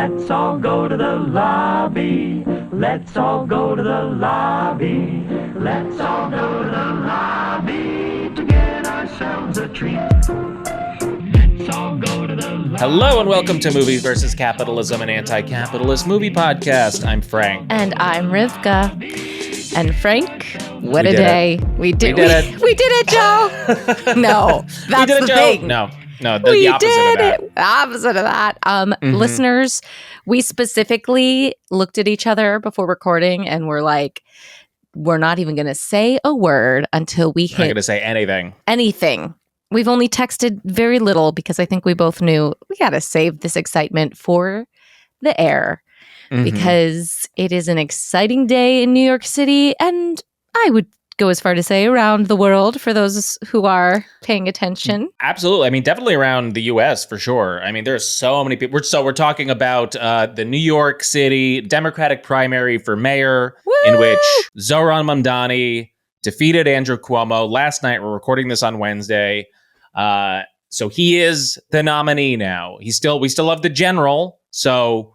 Let's all go to the lobby. Let's all go to the lobby. Let's all go to the lobby to get ourselves a treat. Let's all go to the lobby. Hello and welcome to Movies vs. Capitalism, an anti-capitalist movie podcast. I'm Frank. And I'm Rivka. And Frank, what a day. We did it. We did it, Joe. No, that's the thing. No, the opposite of that. The opposite of that. Listeners, we specifically looked at each other before recording and we're like, we're not even going to say a word until we hit... Not going to say anything. Anything. We've only texted very little because I think we both knew we got to save this excitement for the air. Because it is an exciting day in New York City, and I would go as far to say around the world for those who are paying attention. Absolutely. I mean, definitely around the U.S. for sure. I mean, there's so many people. We're talking about the New York City Democratic primary for mayor, in which Zoran Mamdani defeated Andrew Cuomo last night. We're recording this on Wednesday. So he is the nominee now. We still have the general, so...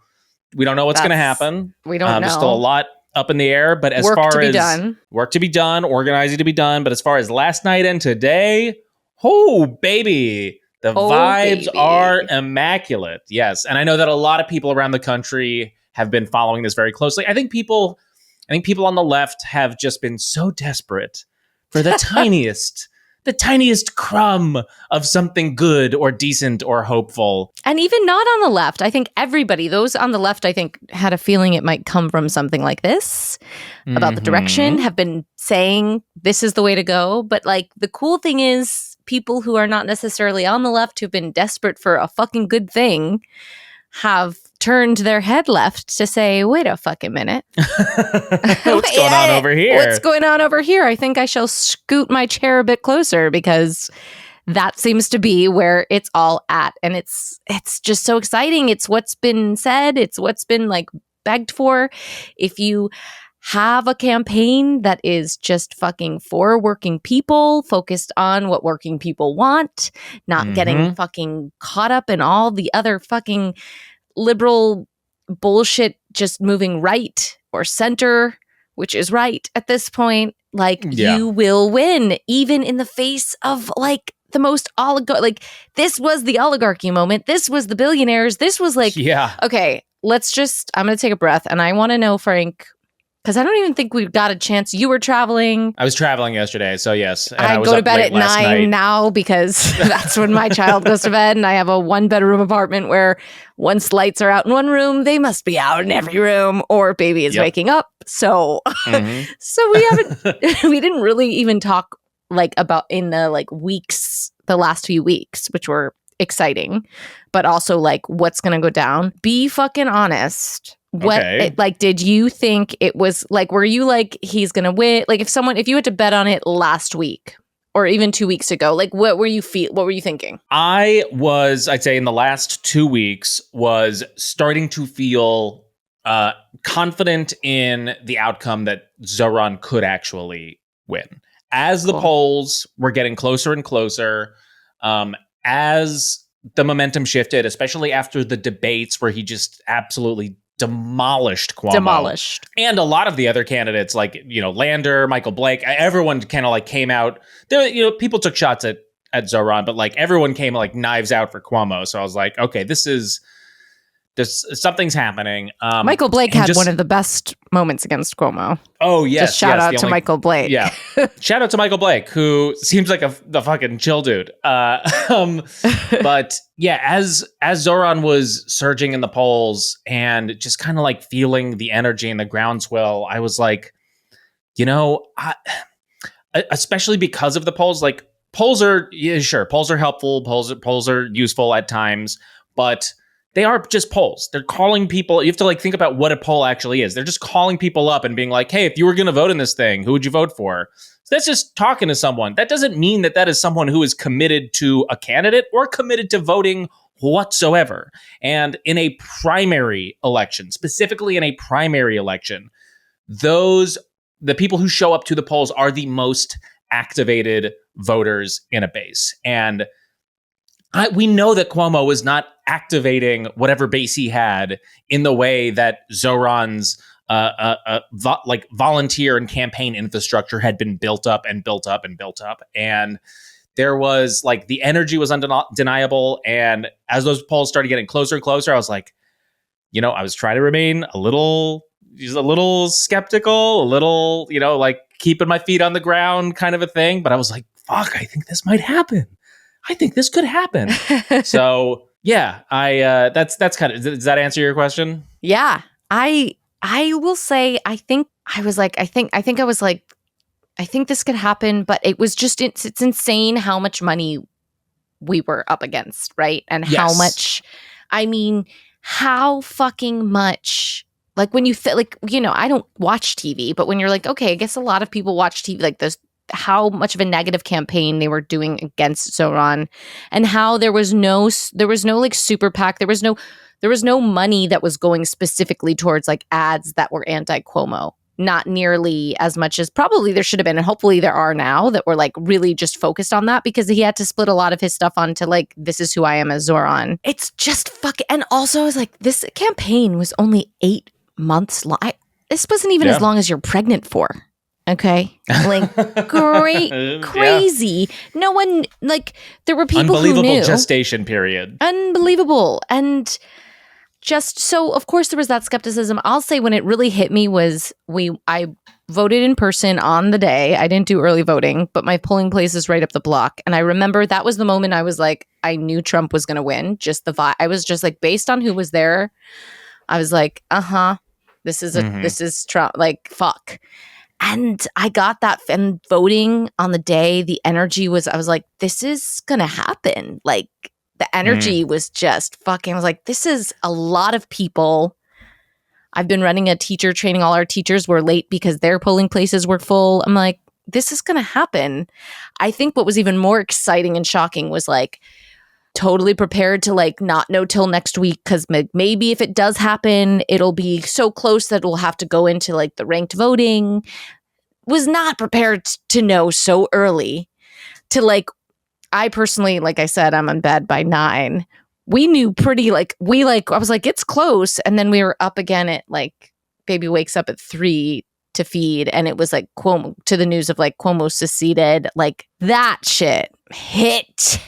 We don't know what's going to happen. We don't know. There's still a lot up in the air, but as work far to be as done. Work to be done, organizing to be done, but as far as last night and today, oh baby, the vibes are immaculate. Yes, and I know that a lot of people around the country have been following this very closely. I think people on the left have just been so desperate for the tiniest crumb of something good or decent or hopeful. And even not on the left. I think everybody, those on the left, I think had a feeling it might come from something like this about the direction, have been saying this is the way to go. But like the cool thing is people who are not necessarily on the left who've been desperate for a fucking good thing have turned their head left to say, wait a fucking minute. What's going on over here? What's going on over here? I think I shall scoot my chair a bit closer because that seems to be where it's all at. And it's just so exciting. It's what's been said. It's what's been like begged for. If you have a campaign that is just fucking for working people, focused on what working people want, not getting fucking caught up in all the other fucking liberal bullshit, just moving right or center, which is right at this point, you will win, even in the face of like the most this was the oligarchy moment. This was the billionaires. This was like, okay, I'm going to take a breath. And I want to know, Frank, because I don't even think we got a chance. You were traveling. I was traveling yesterday, so yes. And I was go to up bed late at last 9 night. now because that's when my child goes to bed. And I have a 1-bedroom apartment where once lights are out in one room, they must be out in every room or baby is waking up. So, so we didn't really even talk like about in the weeks, the last few weeks, which were exciting, but also like what's going to go down. Be fucking honest. Did you think it was like, were you like, he's going to win? Like if you had to bet on it last week or even 2 weeks ago, like what were you thinking? I'd say in the last 2 weeks was starting to feel confident in the outcome that Zoran could actually win. As the polls were getting closer and closer, as the momentum shifted, especially after the debates where he just absolutely demolished Cuomo. And a lot of the other candidates like, Lander, Michael Blake, everyone kind of like came out there. People took shots at Zoran, but like everyone came like knives out for Cuomo. So I was like, okay, something's happening. Michael Blake had one of the best moments against Cuomo. Oh, yes. Just shout out to Michael Blake. Yeah. Shout out to Michael Blake, who seems like the fucking chill dude. But yeah, as Zoran was surging in the polls and just kind of like feeling the energy and the groundswell, I was like, especially because of the polls, like polls are helpful. Polls are useful at times, but they are just polls. They're calling people. You have to like think about what a poll actually is. They're just calling people up and being like, hey, if you were going to vote in this thing, who would you vote for? So that's just talking to someone. That doesn't mean that is someone who is committed to a candidate or committed to voting whatsoever. And in a primary election, specifically in a primary election, the people who show up to the polls are the most activated voters in a base. And we know that Cuomo was not activating whatever base he had in the way that Zoran's volunteer and campaign infrastructure had been built up and built up and built up. And there was like the energy was undeniable. And as those polls started getting closer and closer, I was like, I was trying to remain a little skeptical, a little, like keeping my feet on the ground kind of a thing. But I was like, fuck, I think this might happen. I think this could happen. So yeah, that's kind of, does that answer your question? Yeah. I will say, I think this could happen, but it was just, it's insane how much money we were up against, right? And how much, how fucking much, like when you I don't watch TV, but when you're like, okay, I guess a lot of people watch TV, like this, how much of a negative campaign they were doing against Zoran, and how there was no like super PAC, there was no money that was going specifically towards like ads that were anti-Cuomo. Not nearly as much as probably there should have been, and hopefully there are now, that were like really just focused on that, because he had to split a lot of his stuff onto like, this is who I am as Zoran. It's just and also I was like, this campaign was only 8 months long. This wasn't even as long as you're pregnant for. Okay, like crazy. No one, like, there were people who knew. Unbelievable gestation period. Unbelievable. And just so, of course, there was that skepticism. I'll say when it really hit me was I voted in person on the day. I didn't do early voting, but my polling place is right up the block. And I remember that was the moment I was like, I knew Trump was going to win. Just the vibe. I was just like, based on who was there, I was like, this is Trump. Like, fuck. And I got that, and voting on the day, the energy was, I was like, this is going to happen. Like, the energy was just fucking, I was like, this is a lot of people. I've been running a teacher training. All our teachers were late because their polling places were full. I'm like, this is going to happen. I think what was even more exciting and shocking was like, totally prepared to like not know till next week, because maybe if it does happen, it'll be so close that we'll have to go into like the ranked voting. Was not prepared to know so early. To like, I personally, like I said, I'm in bed by 9. We knew pretty I was like, it's close, and then we were up again at like, baby wakes up at 3 to feed, and it was like Cuomo, to the news of like Cuomo seceded, like that shit hit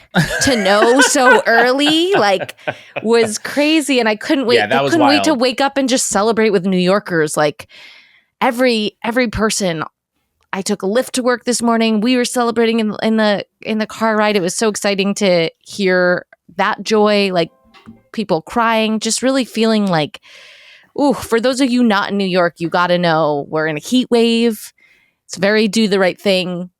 to know so early, like, was crazy. And I couldn't wait. Yeah, I couldn't wait to wake up and just celebrate with New Yorkers. Like every person. I took a Lyft to work this morning. We were celebrating in the car ride. It was so exciting to hear that joy, like people crying, just really feeling like, ooh, for those of you not in New York, you got to know we're in a heat wave. It's very do the right thing.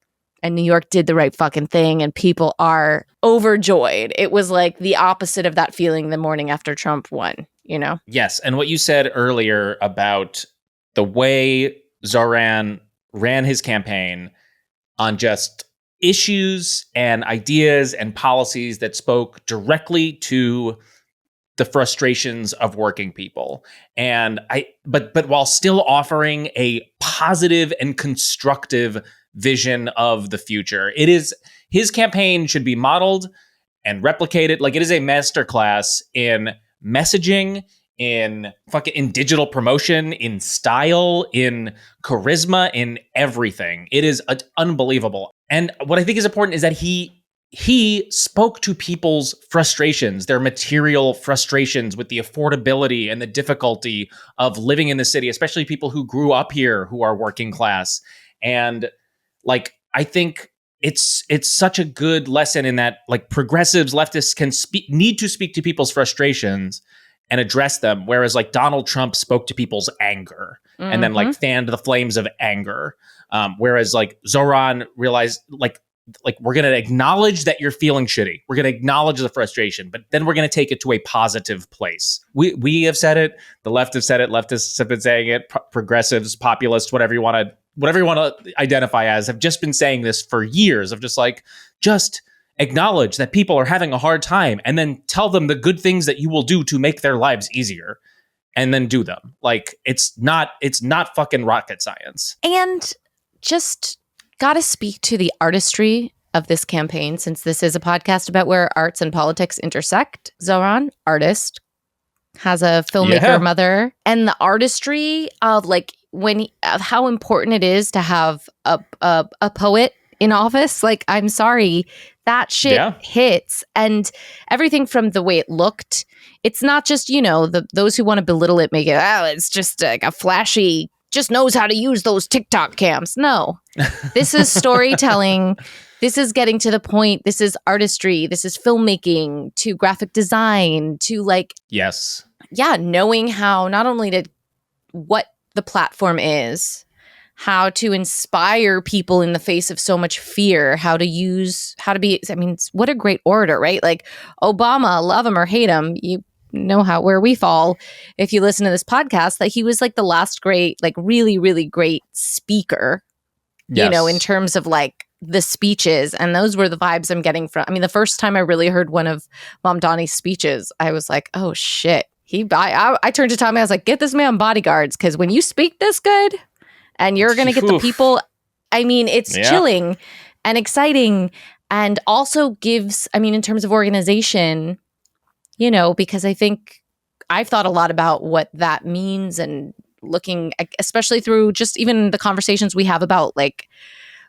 And New York did the right fucking thing, and people are overjoyed. It was like the opposite of that feeling the morning after Trump won, Yes. And what you said earlier about the way Zoran ran his campaign on just issues and ideas and policies that spoke directly to the frustrations of working people. And but while still offering a positive and constructive vision of the future. His campaign should be modeled and replicated. Like, it is a masterclass in messaging, in digital promotion, in style, in charisma, in everything. It is unbelievable. And what I think is important is that he spoke to people's frustrations, their material frustrations with the affordability and the difficulty of living in the city, especially people who grew up here who are working class. And like, I think it's such a good lesson in that, like, progressives, leftists need to speak to people's frustrations and address them. Whereas like Donald Trump spoke to people's anger and then like fanned the flames of anger. Whereas like Zoran realized like we're going to acknowledge that you're feeling shitty. We're going to acknowledge the frustration, but then we're going to take it to a positive place. We have said it. The left have said it. Leftists have been saying it. Progressives, populists, whatever you want to identify as, have just been saying this for years of just acknowledge that people are having a hard time and then tell them the good things that you will do to make their lives easier and then do them. Like, it's not fucking rocket science. And just got to speak to the artistry of this campaign, since this is a podcast about where arts and politics intersect. Zoran, artist, has a filmmaker mother, and the artistry of like of how important it is to have a poet in office. Like, I'm sorry, that shit hits. And everything from the way it looked, it's not just, those who want to belittle it make it, it's just like a flashy, just knows how to use those TikTok cams. No, this is storytelling. This is getting to the point. This is artistry. This is filmmaking, to graphic design, to like, knowing how not only to what the platform is, how to inspire people in the face of so much fear, how to be, what a great orator, right? Like Obama, love him or hate him, you know where we fall if you listen to this podcast, that he was like the last great, like really, really great speaker, in terms of like the speeches. And those were the vibes I'm getting from, the first time I really heard one of Mom Donnie's speeches, I was like, oh shit. I turned to Tommy, I was like, get this man bodyguards, because when you speak this good and you're going to get the people, it's chilling and exciting, and also gives, in terms of organization, because I think I've thought a lot about what that means, and looking, especially through just even the conversations we have about like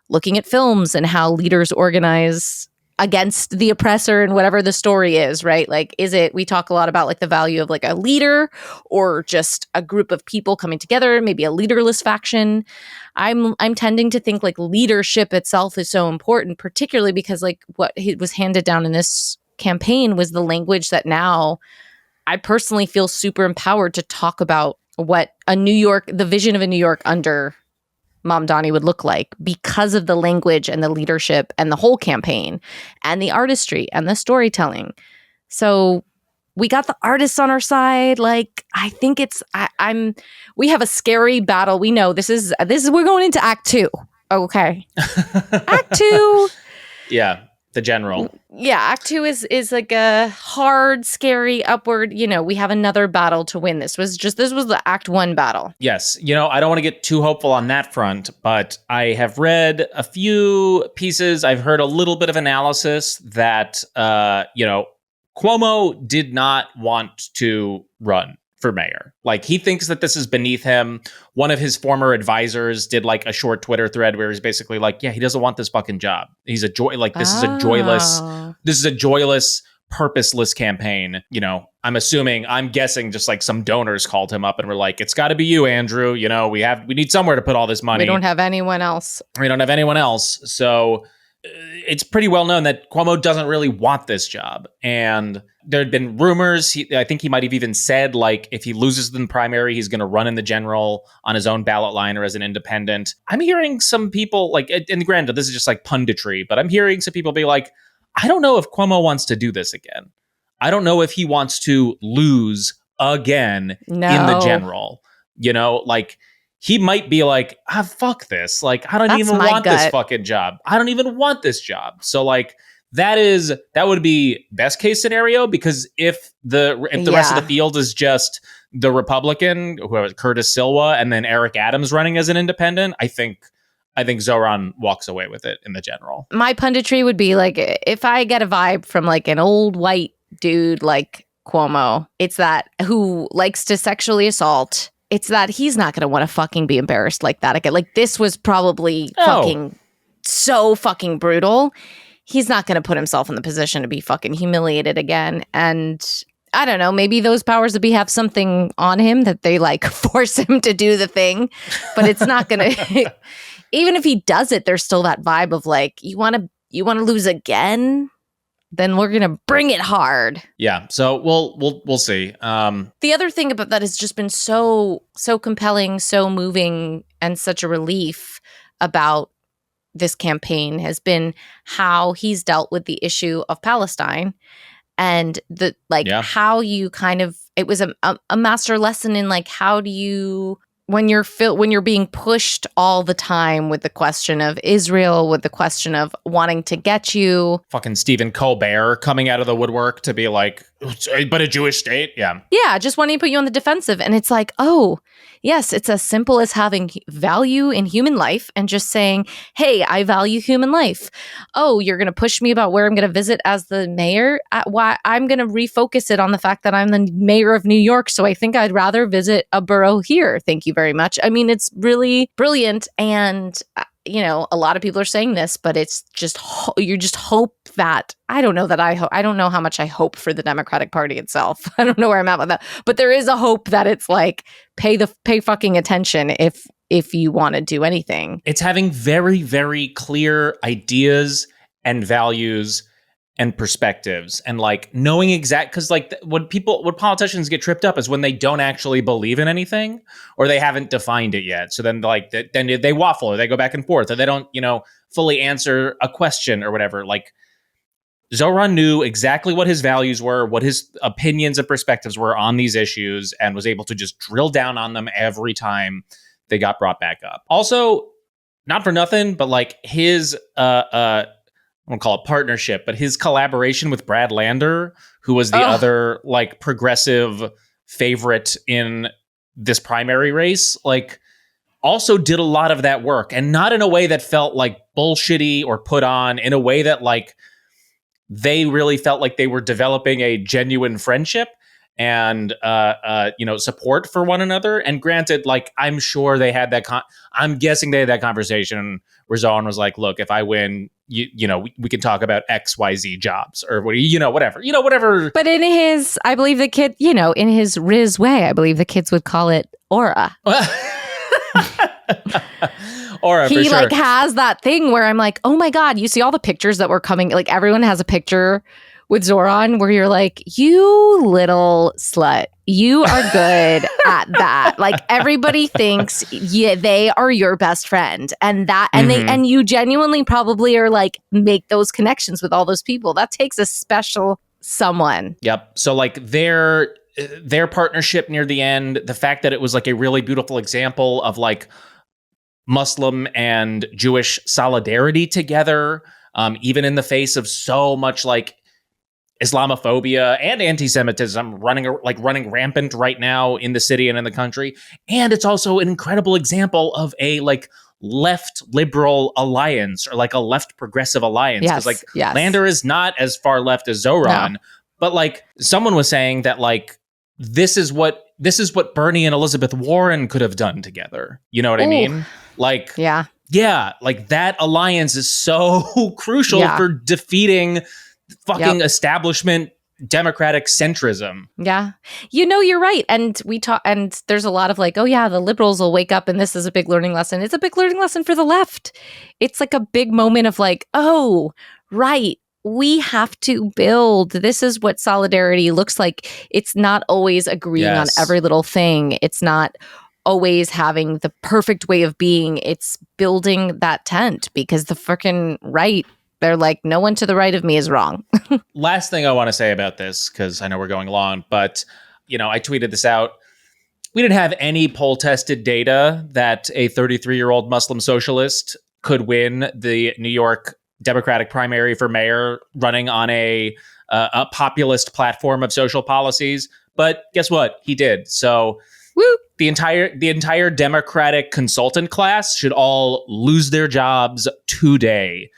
looking at films and how leaders organize against the oppressor and whatever the story is, right? Like, we talk a lot about like the value of like a leader or just a group of people coming together, maybe a leaderless faction. I'm tending to think like leadership itself is so important, particularly because like what was handed down in this campaign was the language that now I personally feel super empowered to talk about what the vision of a New York under Mom Donnie would look like, because of the language and the leadership and the whole campaign and the artistry and the storytelling. So we got the artists on our side. Like, I think we have a scary battle. We know this is we're going into Act 2. Okay. Act 2. Yeah. The general. Yeah. Act 2 is like a hard, scary, upward, we have another battle to win. This was the Act 1 battle. Yes. I don't want to get too hopeful on that front, but I have read a few pieces. I've heard a little bit of analysis that, Cuomo did not want to run for mayor. Like, he thinks that this is beneath him. One of his former advisors did like a short Twitter thread where he's basically like, yeah, he doesn't want this fucking job. He's this is a joyless, purposeless campaign. I'm guessing just like some donors called him up and were like, it's got to be you, Andrew. We need somewhere to put all this money. We don't have anyone else. So it's pretty well known that Cuomo doesn't really want this job. And there had been rumors. I think he might have even said, like, if he loses the primary, he's going to run in the general on his own ballot line or as an independent. I'm hearing some people, like, and granted, this is just like punditry, but I'm hearing some people be like, I don't know if Cuomo wants to do this again. I don't know if he wants to lose again in the general. Like, he might be like, fuck this. Like, I don't even want this fucking job. I don't even want this job. So like, that would be best case scenario, because if the rest of the field is just the Republican, whoever, Curtis Silva, and then Eric Adams running as an independent, I think Zoran walks away with it in the general. My punditry would be like, if I get a vibe from like an old white dude like Cuomo, it's that who likes to sexually assault. It's that he's not going to want to fucking be embarrassed like that again. Like, this was probably fucking so fucking brutal. He's not going to put himself in the position to be fucking humiliated again. And I don't know, maybe those powers that be have something on him that they like force him to do the thing, but it's not going to, even if he does it, there's still that vibe of like, you want to lose again? Then we're going to bring it hard. Yeah. So we'll see. The other thing about that has just been so compelling, so moving, and such a relief about this campaign has been how he's dealt with the issue of Palestine, and how you kind of, it was a master lesson in like, how do you when you're being pushed all the time with the question of Israel, with the question of wanting to get you. Fucking Stephen Colbert coming out of the woodwork to be like, but a Jewish state? Yeah. Yeah, just wanting to put you on the defensive. And it's like, oh, yes, it's as simple as having value in human life and just saying, hey, I value human life. Oh, you're going to push me about where I'm going to visit as the mayor? Why I'm going to refocus it on the fact that I'm the mayor of New York. So I think I'd rather visit a borough here. Thank you very much. I mean, it's really brilliant. And a lot of people are saying this, but it's just you just hope that I don't know how much I hope for the Democratic Party itself. I don't know where I'm at with that, but there is a hope that it's like pay fucking attention if you want to do anything. It's having very, very clear ideas and values and perspectives, and like knowing because like when politicians get tripped up is when they don't actually believe in anything or they haven't defined it yet. So then like then they waffle or they go back and forth or they don't fully answer a question or whatever. Like Zoran knew exactly what his values were, what his opinions and perspectives were on these issues, and was able to just drill down on them every time they got brought back up. Also, not for nothing, but like his I won't call it partnership, but his collaboration with Brad Lander, who was the other like progressive favorite in this primary race, like also did a lot of that work, and not in a way that felt like bullshitty or put on, in a way that like they really felt like they were developing a genuine friendship and support for one another. And granted, like I'm sure they had that I'm guessing they had that conversation where Zoran was like, look, if I win, we can talk about XYZ jobs or whatever. But in his, I believe the kid, in his Riz way, I believe the kids would call it aura. Aura, he for sure. like has that thing where I'm like, oh my God, you see all the pictures that were coming, like everyone has a picture with Zoran where you're like, you little slut, you are good at that. Like everybody thinks they are your best friend, and and you genuinely probably are like make those connections with all those people. That takes a special someone. Yep. So like their partnership near the end, the fact that it was like a really beautiful example of like Muslim and Jewish solidarity together, even in the face of so much like Islamophobia and anti-Semitism running rampant right now in the city and in the country. And it's also an incredible example of a like left liberal alliance or like a left progressive alliance. Because Lander is not as far left as Zoran, but like someone was saying that like this is what Bernie and Elizabeth Warren could have done together. You know what I mean? Like like that alliance is so crucial for defeating fucking establishment democratic centrism. Yeah. You're right. And and there's a lot of like, oh yeah, the liberals will wake up and this is a big learning lesson. It's a big learning lesson for the left. It's like a big moment of like, oh, right. We have to build. This is what solidarity looks like. It's not always agreeing on every little thing. It's not always having the perfect way of being. It's building that tent because the freaking right, they're like, no one to the right of me is wrong. Last thing I want to say about this, because I know we're going long, but, I tweeted this out. We didn't have any poll tested data that a 33-year-old Muslim socialist could win the New York Democratic primary for mayor running on a populist platform of social policies. But guess what? He did. So the entire Democratic consultant class should all lose their jobs today.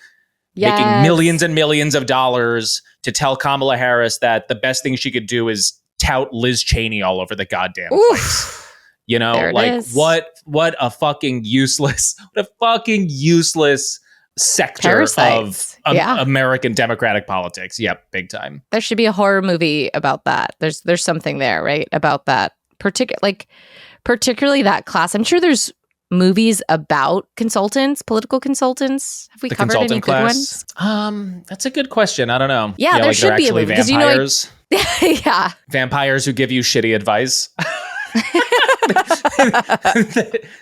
Making millions and millions of dollars to tell Kamala Harris that the best thing she could do is tout Liz Cheney all over the goddamn place. Like what a fucking useless sector Parasites. of American democratic politics. Yep, big time. There should be a horror movie about that. There's something there, right? About that particularly that class. I'm sure there's movies about political consultants. Have we covered any good ones? That's a good question. I don't know. Yeah, there should be a movie because vampires. Yeah, vampires who give you shitty advice.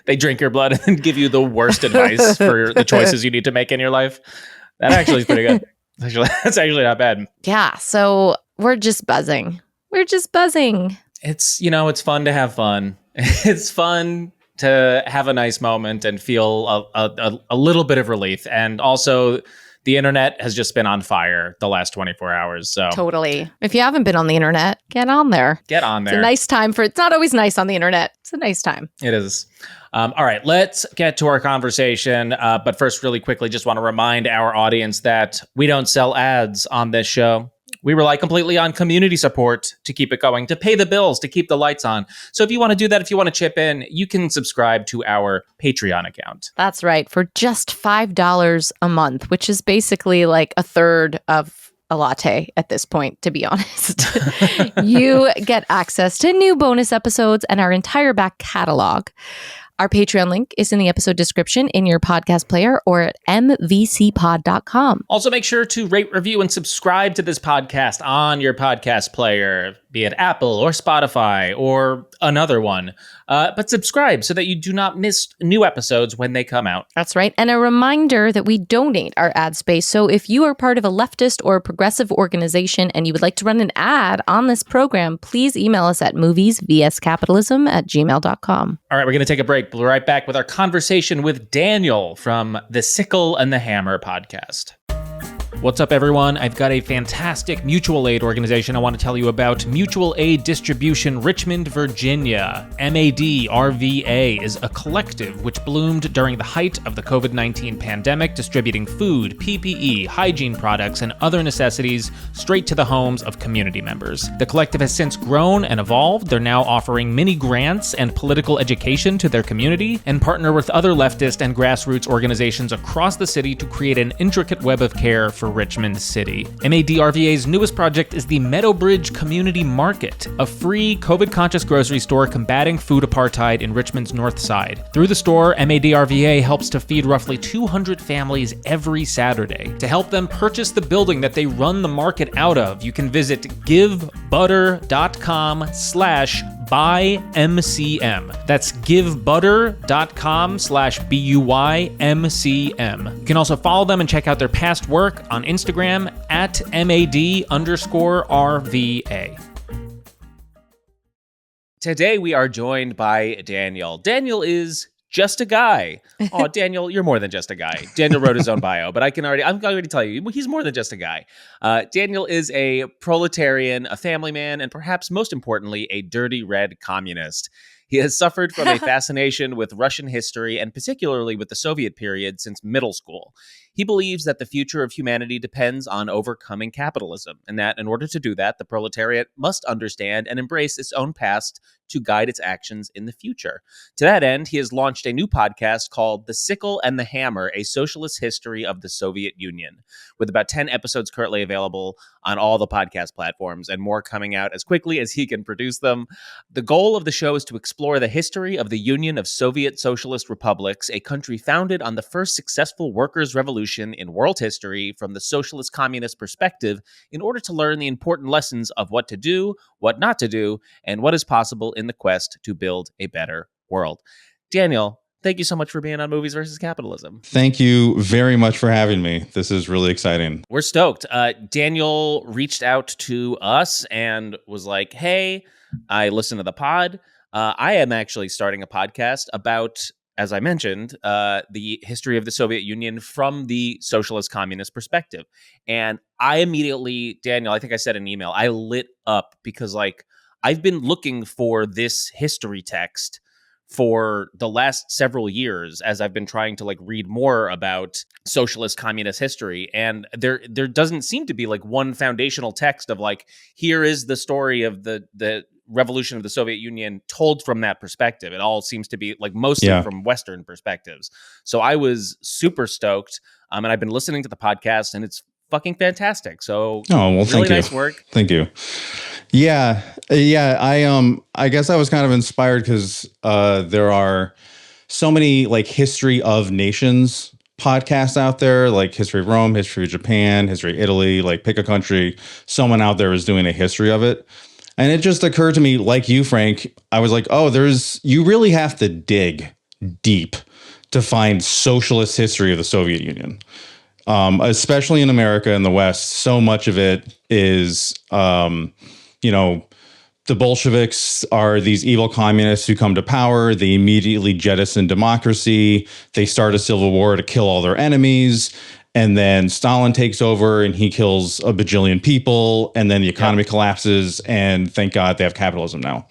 They drink your blood and then give you the worst advice for the choices you need to make in your life. That actually is pretty good. That's actually not bad. Yeah. So we're just buzzing. It's it's fun to have fun. It's fun to have a nice moment and feel a little bit of relief. And also, the internet has just been on fire the last 24 hours. So Totally. If you haven't been on the internet, get on there. Get on there. It's a nice time it's not always nice on the internet. It's a nice time. It is. All right, let's get to our conversation. But first, really quickly, just want to remind our audience that we don't sell ads on this show. We rely completely on community support to keep it going, to pay the bills, to keep the lights on. So if you want to do that, if you want to chip in, you can subscribe to our Patreon account. That's right. For just $5 a month, which is basically like a third of a latte at this point, to be honest. You get access to new bonus episodes and our entire back catalog. Our Patreon link is in the episode description in your podcast player or at mvcpod.com. Also, make sure to rate, review, and subscribe to this podcast on your podcast player, be it Apple or Spotify or another one. But subscribe so that you do not miss new episodes when they come out. That's right. And a reminder that we donate our ad space. So if you are part of a leftist or progressive organization and you would like to run an ad on this program, please email us at moviesvscapitalism@gmail.com. All right, we're going to take a break. We'll be right back with our conversation with Daniel from the Sickle and the Hammer podcast. What's up, everyone? I've got a fantastic mutual aid organization I want to tell you about. Mutual Aid Distribution Richmond, Virginia. MADRVA is a collective which bloomed during the height of the COVID-19 pandemic, distributing food, PPE, hygiene products, and other necessities straight to the homes of community members. The collective has since grown and evolved. They're now offering mini grants and political education to their community and partner with other leftist and grassroots organizations across the city to create an intricate web of care for Richmond City. MADRVA's newest project is the Meadowbridge Community Market, a free COVID-conscious grocery store combating food apartheid in Richmond's North Side. Through the store, MADRVA helps to feed roughly 200 families every Saturday. To help them purchase the building that they run the market out of, you can visit givebutter.com/buymcm. That's givebutter.com/buymcm. You can also follow them and check out their past work on Instagram at MAD_RVA. Today we are joined by Daniel. Daniel is just a guy. Oh, Daniel, you're more than just a guy. Daniel wrote his own bio, but I'm already tell you, he's more than just a guy. Daniel is a proletarian, a family man, and perhaps most importantly, a dirty red communist. He has suffered from a fascination with Russian history and particularly with the Soviet period since middle school. He believes that the future of humanity depends on overcoming capitalism, and that in order to do that, the proletariat must understand and embrace its own past to guide its actions in the future. To that end, he has launched a new podcast called The Sickle and the Hammer, a Socialist History of the Soviet Union, with about 10 episodes currently available on all the podcast platforms and more coming out as quickly as he can produce them. The goal of the show is to explore the history of the Union of Soviet Socialist Republics, a country founded on the first successful workers' revolution in world history from the socialist communist perspective, in order to learn the important lessons of what to do, what not to do, and what is possible in the quest to build a better world. Daniel, thank you so much for being on Movies versus Capitalism. Thank you very much for having me. This is really exciting. We're stoked. Daniel reached out to us and was like, hey, I listened to the pod. I am actually starting a podcast about, as I mentioned, the history of the Soviet Union from the socialist communist perspective. And I immediately, Daniel, I think I said in an email, I lit up because I've been looking for this history text for the last several years as I've been trying to read more about socialist communist history. And there doesn't seem to be one foundational text of here is the story of the revolution of the Soviet Union told from that perspective. It all seems to be mostly from Western perspectives. So I was super stoked. And I've been listening to the podcast and it's fucking fantastic. So really nice work. Thank you. Yeah. I guess I was kind of inspired because there are so many history of nations podcasts out there, like History of Rome, History of Japan, History of Italy, pick a country. Someone out there is doing a history of it. And it just occurred to me, like you, Frank, I was like, you really have to dig deep to find socialist history of the Soviet Union. Especially in America and the West, so much of it is, the Bolsheviks are these evil communists who come to power. They immediately jettison democracy. They start a civil war to kill all their enemies. And then Stalin takes over and he kills a bajillion people. And then the economy collapses. And thank God they have capitalism now.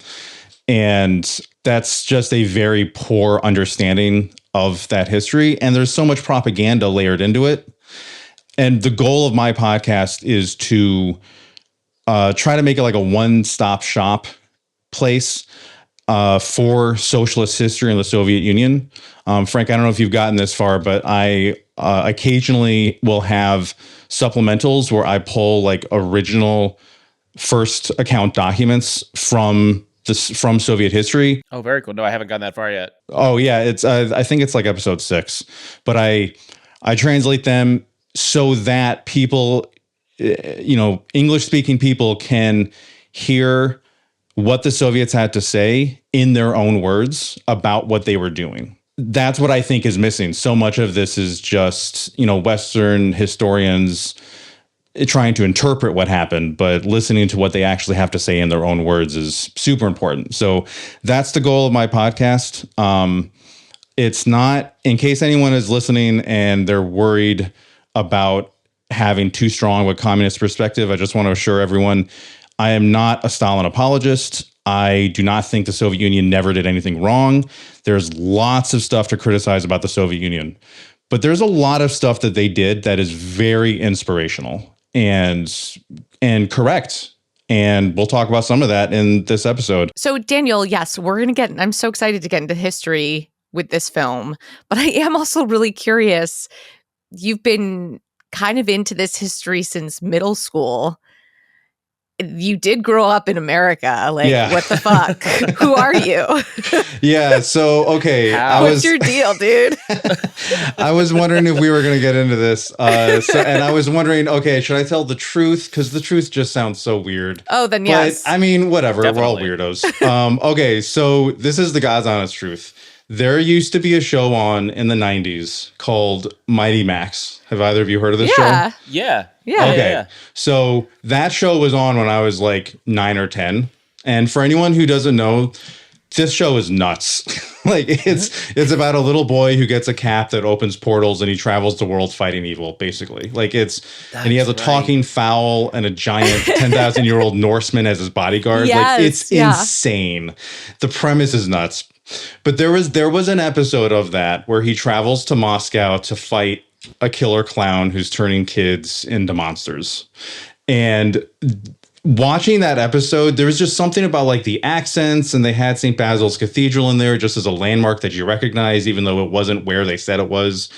And that's just a very poor understanding of that history. And there's so much propaganda layered into it. And the goal of my podcast is to try to make it like a one-stop shop place for socialist history in the Soviet Union. Frank, I don't know if you've gotten this far, but I occasionally will have supplementals where I pull like original first account documents from Soviet history. Oh, very cool. No, I haven't gotten that far yet. Oh yeah, it's I think it's like episode 6, but I translate them so that people, English speaking people can hear what the Soviets had to say in their own words about what they were doing. That's what I think is missing. So much of this is just, Western historians trying to interpret what happened, but listening to what they actually have to say in their own words is super important. So that's the goal of my podcast. It's not, in case anyone is listening and they're worried about having too strong of a communist perspective, I just want to assure everyone, I am not a Stalin apologist. I do not think the Soviet Union never did anything wrong. There's lots of stuff to criticize about the Soviet Union, but there's a lot of stuff that they did that is very inspirational and correct. And we'll talk about some of that in this episode. So Daniel, yes, I'm so excited to get into history with this film, but I am also really curious. You've been kind of into this history since middle school. You did grow up in America. What the fuck? Who are you? Yeah. So, okay. What's your deal, dude? I was wondering if we were going to get into this. And I was wondering, okay, should I tell the truth? Because the truth just sounds so weird. Oh, then yes. But, I mean, whatever. Definitely. We're all weirdos. Okay. So this is the God's honest truth. There used to be a show on in the 90s called Mighty Max. Have either of you heard of this show? Yeah. Okay. Yeah. So that show was on when I was like 9 or 10. And for anyone who doesn't know, this show is nuts. It's about a little boy who gets a cap that opens portals and he travels the world fighting evil, basically. And he has a talking fowl and a giant 10,000-year-old Norseman as his bodyguard. Yes, It's insane. The premise is nuts. But there was an episode of that where he travels to Moscow to fight a killer clown who's turning kids into monsters. And watching that episode, there was just something about like the accents, and they had St. Basil's Cathedral in there just as a landmark that you recognize, even though it wasn't where they said it was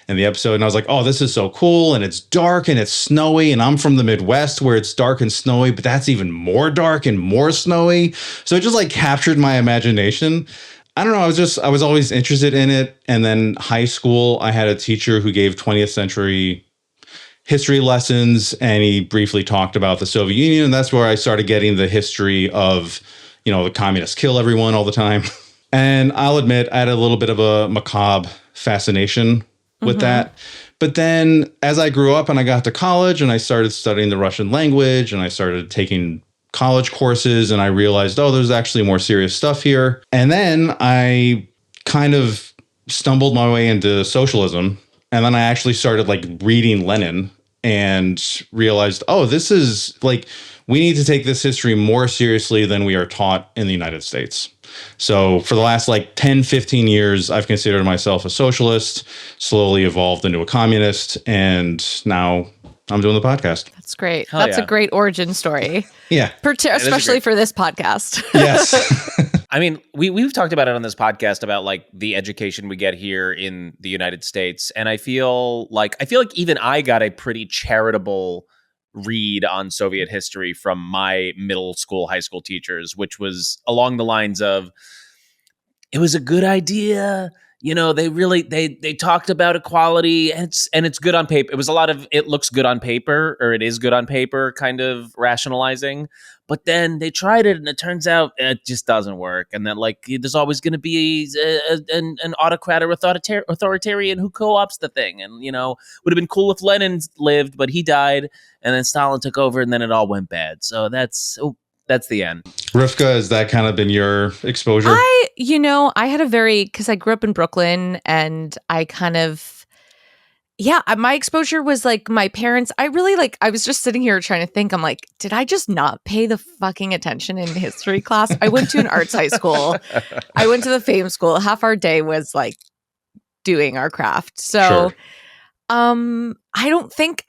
in the episode. And I was like, oh, this is so cool. And it's dark and it's snowy. And I'm from the Midwest where it's dark and snowy, but that's even more dark and more snowy. So it just like captured my imagination. I don't know. I was always interested in it. And then high school, I had a teacher who gave 20th century history lessons, and he briefly talked about the Soviet Union. And that's where I started getting the history of, the communists kill everyone all the time. And I'll admit, I had a little bit of a macabre fascination with that. But then as I grew up and I got to college and I started studying the Russian language and I started taking college courses, and I realized, oh, there's actually more serious stuff here. And then I kind of stumbled my way into socialism. And then I actually started like reading Lenin and realized, oh, this is like, we need to take this history more seriously than we are taught in the United States. So for the last like 10, 15 years, I've considered myself a socialist, slowly evolved into a communist, and now I'm doing the podcast. That's great. Hell That's yeah. a great origin story. Yeah. Especially for this podcast. Yes. I mean, we've talked about it on this podcast about like the education we get here in the United States, and I feel like even I got a pretty charitable read on Soviet history from my middle school, high school teachers, which was along the lines of, it was a good idea. They talked about equality, and it's good on paper. It was a lot of, it looks good on paper, or it is good on paper kind of rationalizing. But then they tried it, and it turns out it just doesn't work. And that like there's always going to be an autocrat or authoritarian who co-ops the thing. And would have been cool if Lenin lived, but he died, and then Stalin took over, and then it all went bad. So that's That's the end. Rivka, has that kind of been your exposure? I had because I grew up in Brooklyn and I kind of, my exposure was like my parents. I was just sitting here trying to think. I'm like, did I just not pay the fucking attention in history class? I went to an arts high school. I went to the fame school. Half our day was like doing our craft. So, Sure. I don't think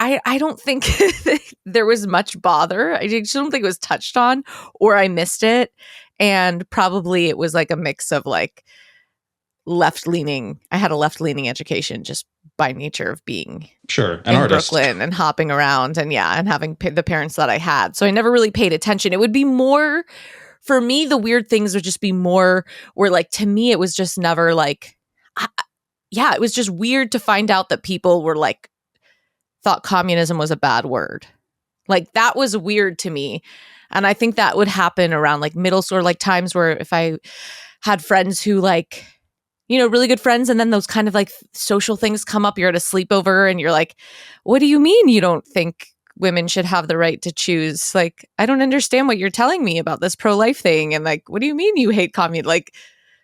there was much bother. I just don't think it was touched on, or I missed it. And probably it was like a mix of like left-leaning. I had a left-leaning education just by nature of being An in artist. Brooklyn and hopping around and having the parents that I had. So I never really paid attention. It would be more, for me, the weird things would just be more where like, to me, it was just never like, it was just weird to find out that people were like, thought communism was a bad word. Like that was weird to me. And I think that would happen around like middle school, or like times where if I had friends who like, really good friends, and then those kind of like social things come up, you're at a sleepover and you're like, what do you mean you don't think women should have the right to choose? Like, I don't understand what you're telling me about this pro-life thing. And like, what do you mean you hate communism? Like,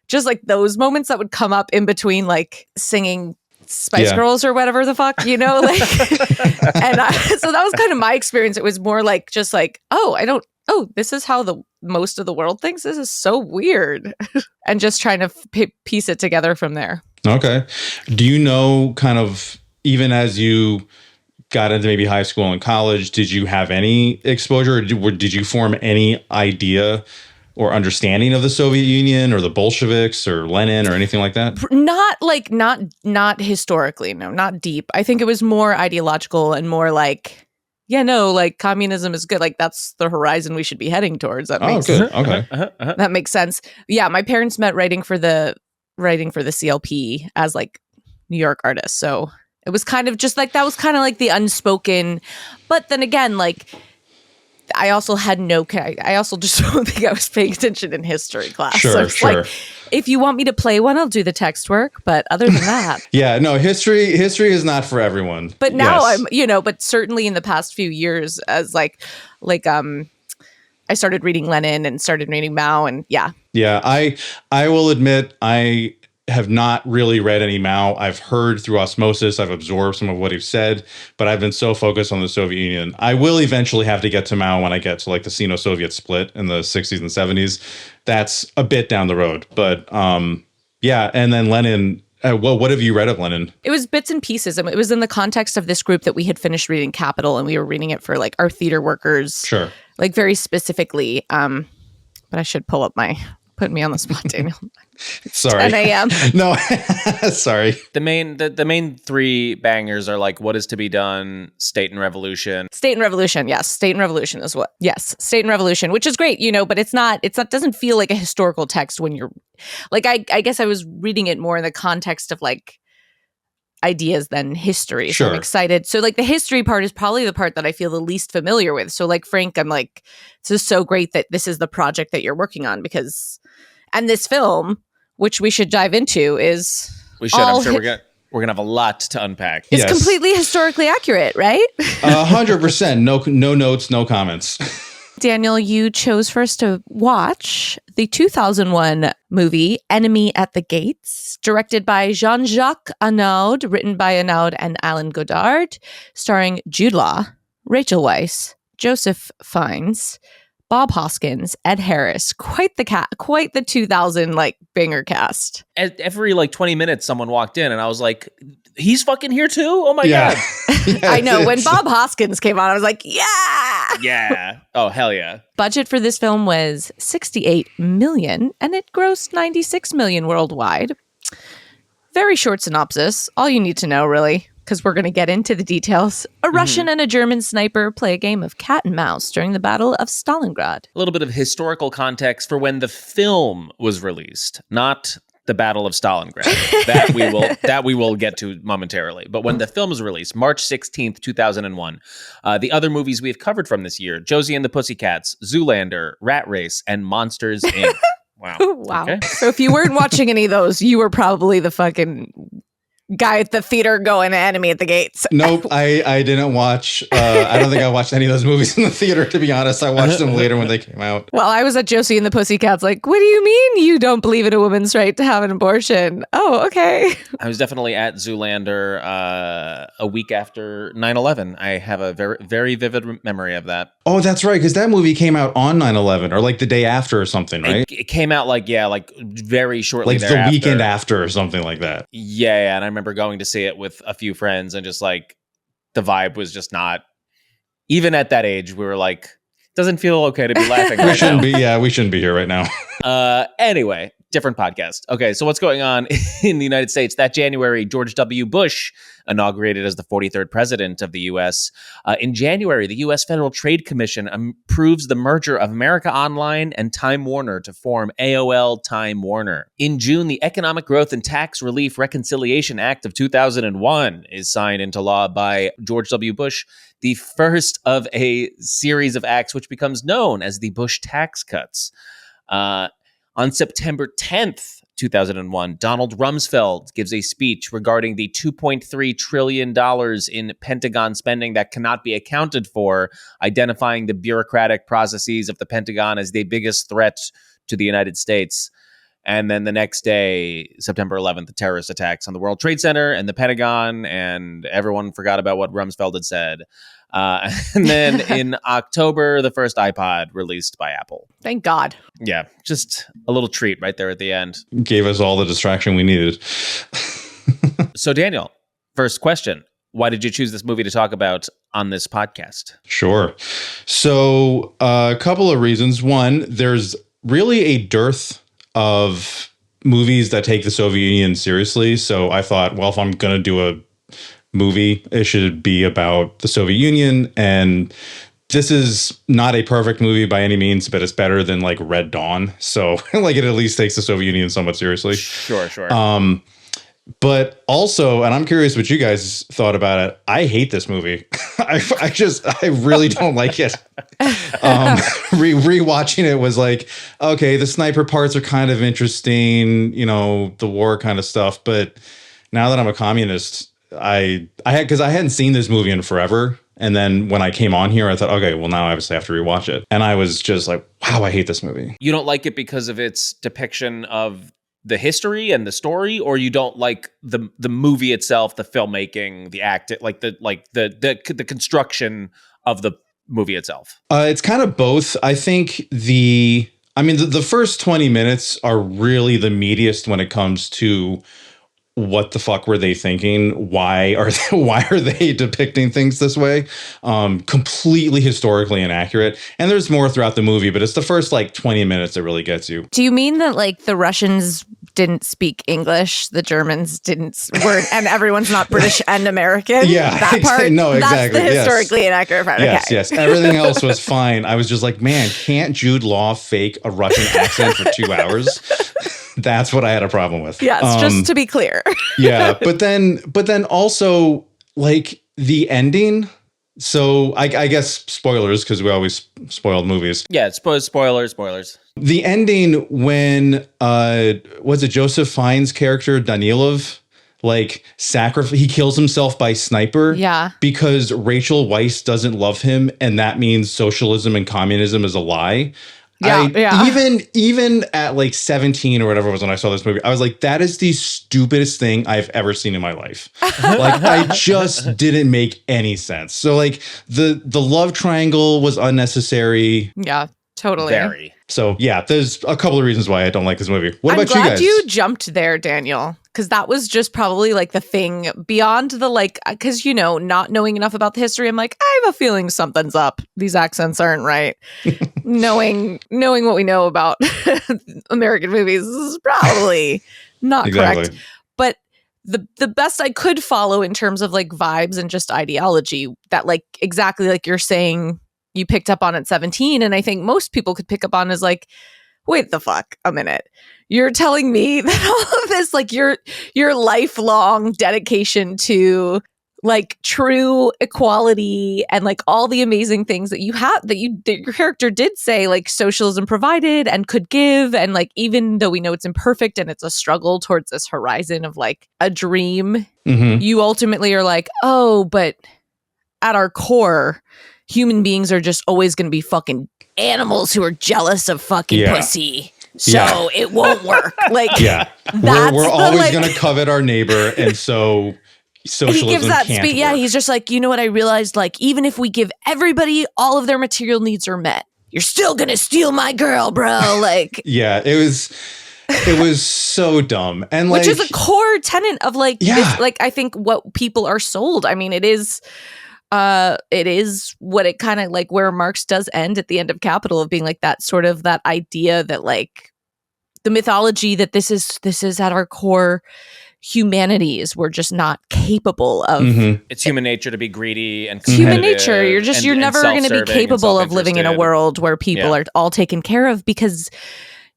just like those moments that would come up in between like singing Spice Girls or whatever the fuck, like, and so that was kind of my experience. It was more like, just like, this is how the most of the world thinks. This is so weird. And just trying to piece it together from there. Okay. Do you know kind of, even as you got into maybe high school and college, did you have any exposure, or did you form any idea or understanding of the Soviet Union or the Bolsheviks or Lenin or anything like that? Not historically, no, not deep. I think it was more ideological and more like, like communism is good. Like that's the horizon we should be heading towards. That makes good. Okay. That makes sense. Yeah, my parents met writing for the CLP as like New York artists. So it was kind of just like, that was kind of like the unspoken. But then again, like I also just don't think I was paying attention in history class. Sure. Like, if you want me to play one, I'll do the text work. But other than that, history is not for everyone. But now but certainly in the past few years, as I started reading Lenin and started reading Mao, and I will admit I have not really read any Mao. I've heard through osmosis. I've absorbed some of what he's said, but I've been so focused on the Soviet Union. I will eventually have to get to Mao when I get to like the Sino-Soviet split in the 60s and 70s. That's a bit down the road, but and then Lenin. What have you read of Lenin? It was bits and pieces. It was in the context of this group that we had finished reading Capital, and we were reading it for like our theater workers. Sure. Like very specifically. But I should pull up put me on the spot, Daniel. Sorry. 10 a.m. No, sorry. The main three bangers are like What Is to Be Done, State and Revolution. State and Revolution, yes. State and Revolution is what? Yes, State and Revolution, which is great, but it's not doesn't feel like a historical text when you're like, I guess I was reading it more in the context of like ideas than history. So I'm excited. So like the history part is probably the part that I feel the least familiar with. So like Frank, I'm like, this is so great that this is the project that you're working on, because, and this film, which we should dive into, is we should. I'm sure we're gonna have a lot to unpack. It's completely historically accurate, right? 100%. No notes, no comments. Daniel, you chose for us to watch the 2001 movie Enemy at the Gates, directed by Jean-Jacques Annaud, written by Annaud and Alan Godard, starring Jude Law, Rachel Weisz, Joseph Fiennes, Bob Hoskins, Ed Harris. Quite the 2000 like banger cast. Every like 20 minutes, someone walked in, and I was like, "He's fucking here too! Oh my god!" I know. When Bob Hoskins came on, I was like, yeah. Oh hell yeah! Budget for this film was $68 million, and it grossed $96 million worldwide. Very short synopsis. All you need to know, really, because we're going to get into the details. A Russian and a German sniper play a game of cat and mouse during the Battle of Stalingrad. A little bit of historical context for when the film was released, not the Battle of Stalingrad. That we will get to momentarily. But when the film was released, March 16th, 2001, the other movies we've covered from this year, Josie and the Pussycats, Zoolander, Rat Race, and Monsters, Inc. Wow. Wow. Okay. So if you weren't watching any of those, you were probably the fucking guy at the theater going enemy at the gates. Nope, I didn't watch. I don't think I watched any of those movies in the theater, to be honest. I watched them later when they came out. Well, I was at Josie and the Pussycats like, what do you mean you don't believe in a woman's right to have an abortion? Oh, okay. I was definitely at Zoolander a week after 9/11. I have a very, very vivid memory of that. Oh, that's right, because that movie came out on 9/11 or like the day after or something, right? It came out like very shortly like thereafter. The weekend after or something like that. Yeah, and I remember going to see it with a few friends and just like the vibe was just not, even at that age, we were like, doesn't feel okay to be laughing right now. We shouldn't be here right now. Anyway, different podcast. Okay, so what's going on in the United States? That January, George W. Bush inaugurated as the 43rd president of the U.S. In January, the U.S. Federal Trade Commission approves the merger of America Online and Time Warner to form AOL Time Warner. In June, the Economic Growth and Tax Relief Reconciliation Act of 2001 is signed into law by George W. Bush, the first of a series of acts which becomes known as the Bush tax cuts. On September 10th, 2001, Donald Rumsfeld gives a speech regarding the $2.3 trillion in Pentagon spending that cannot be accounted for, identifying the bureaucratic processes of the Pentagon as the biggest threat to the United States. And then the next day, September 11th, the terrorist attacks on the World Trade Center and the Pentagon, and everyone forgot about what Rumsfeld had said. And then in October, the first iPod released by Apple. Thank God. Yeah, just a little treat right there at the end. Gave us all the distraction we needed. So Daniel, first question. Why did you choose this movie to talk about on this podcast? Sure. So a couple of reasons. One, there's really a dearth of movies that take the Soviet Union seriously. So I thought, well, if I'm going to do a movie, it should be about the Soviet Union. And this is not a perfect movie by any means, but it's better than like Red Dawn. So like it at least takes the Soviet Union somewhat seriously. Sure. But also, and I'm curious what you guys thought about it. I hate this movie. I really don't like it. Rewatching it was like, okay, the sniper parts are kind of interesting, you know, the war kind of stuff. But now that I'm a communist, because I hadn't seen this movie in forever. And then when I came on here, I thought, okay, well, now I obviously have to rewatch it. And I was just like, wow, I hate this movie. You don't like it because of its depiction of the history and the story, or you don't like the movie itself, the filmmaking, the act, the construction of the movie itself? It's kind of both. I think the first 20 minutes are really the meatiest when it comes to what the fuck were they thinking? Why are they depicting things this way? Completely historically inaccurate. And there's more throughout the movie, but it's the first like 20 minutes that really gets you. Do you mean that like the Russians didn't speak English, the Germans weren't, and everyone's not British and American? Yeah, that part. No, exactly. That's the historically inaccurate part. Yes, okay. yes. Everything else was fine. I was just like, man, can't Jude Law fake a Russian accent for 2 hours? That's what I had a problem with. Yes, just to be clear. Yeah, but then also like the ending. So I guess spoilers, because we always spoiled movies. Yeah, spoilers. The ending when was it Joseph Fiennes' character Danilov he kills himself by sniper. Yeah, because Rachel Weisz doesn't love him, and that means socialism and communism is a lie. Yeah. Even at like 17 or whatever it was when I saw this movie, I was like, that is the stupidest thing I've ever seen in my life. Like, I just didn't make any sense. So like the love triangle was unnecessary. Yeah, totally. Very. So yeah, there's a couple of reasons why I don't like this movie. What about you guys? I'm glad you jumped there, Daniel, because that was just probably like the thing beyond the like, because, you know, not knowing enough about the history, I'm like, I have a feeling something's up. These accents aren't right. knowing what we know about American movies is probably not correct. But the best I could follow in terms of like vibes and just ideology that like exactly like you're saying you picked up on at 17, and I think most people could pick up on is like, wait the fuck a minute. You're telling me that all of this, like your lifelong dedication to like true equality and like all the amazing things that you have that your character did say, like socialism provided and could give, and like even though we know it's imperfect and it's a struggle towards this horizon of like a dream, you ultimately are like, oh, but at our core, human beings are just always going to be fucking animals who are jealous of fucking pussy. So it won't work. Like, we're always going to covet our neighbor, and so socialism he gives that can't speech. work. Yeah, he's just like, you know what I realized? Like, even if we give everybody all of their material needs are met, you're still gonna steal my girl, bro. Like, it was so dumb, and which like, is a core tenet of like, this, like I think what people are sold. I mean, it is what it kind of like where Marx does end at the end of Capital, of being like that sort of that idea that like the mythology that this is at our core. Humanities we're just not capable of. It's human nature to be greedy and human nature. You're never going to be capable of living in a world where people are all taken care of because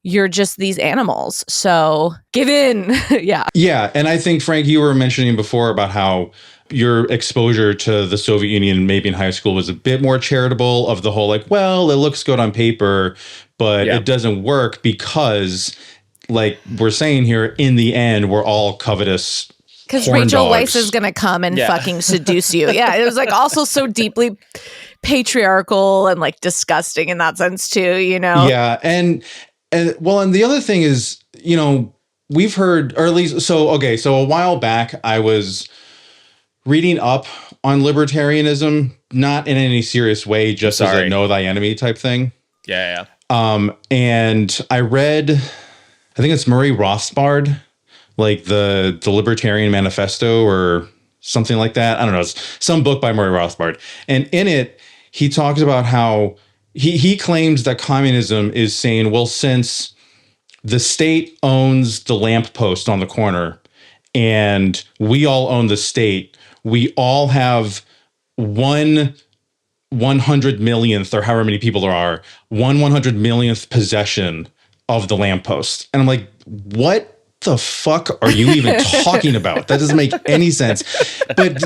you're just these animals. So give in. Yeah. And I think, Frank, you were mentioning before about how your exposure to the Soviet Union, maybe in high school, was a bit more charitable, of the whole like, well, it looks good on paper, but it doesn't work because, like we're saying here, in the end, we're all covetous. Because Rachel Weisz is going to come and fucking seduce you. Yeah, it was like also so deeply patriarchal and like disgusting in that sense too, you know? Yeah, and the other thing is, you know, we've heard, or at least, so a while back, I was reading up on libertarianism, not in any serious way, just as a know thy enemy type thing. Yeah. And I read, I think it's Murray Rothbard, like the Libertarian Manifesto or something like that. I don't know. It's some book by Murray Rothbard. And in it, he talks about how he claims that communism is saying, well, since the state owns the lamppost on the corner and we all own the state, we all have 1/100 millionth, or however many people there are, 1/100 millionth possession of the lamppost. And I'm like, what the fuck are you even talking about? That doesn't make any sense. But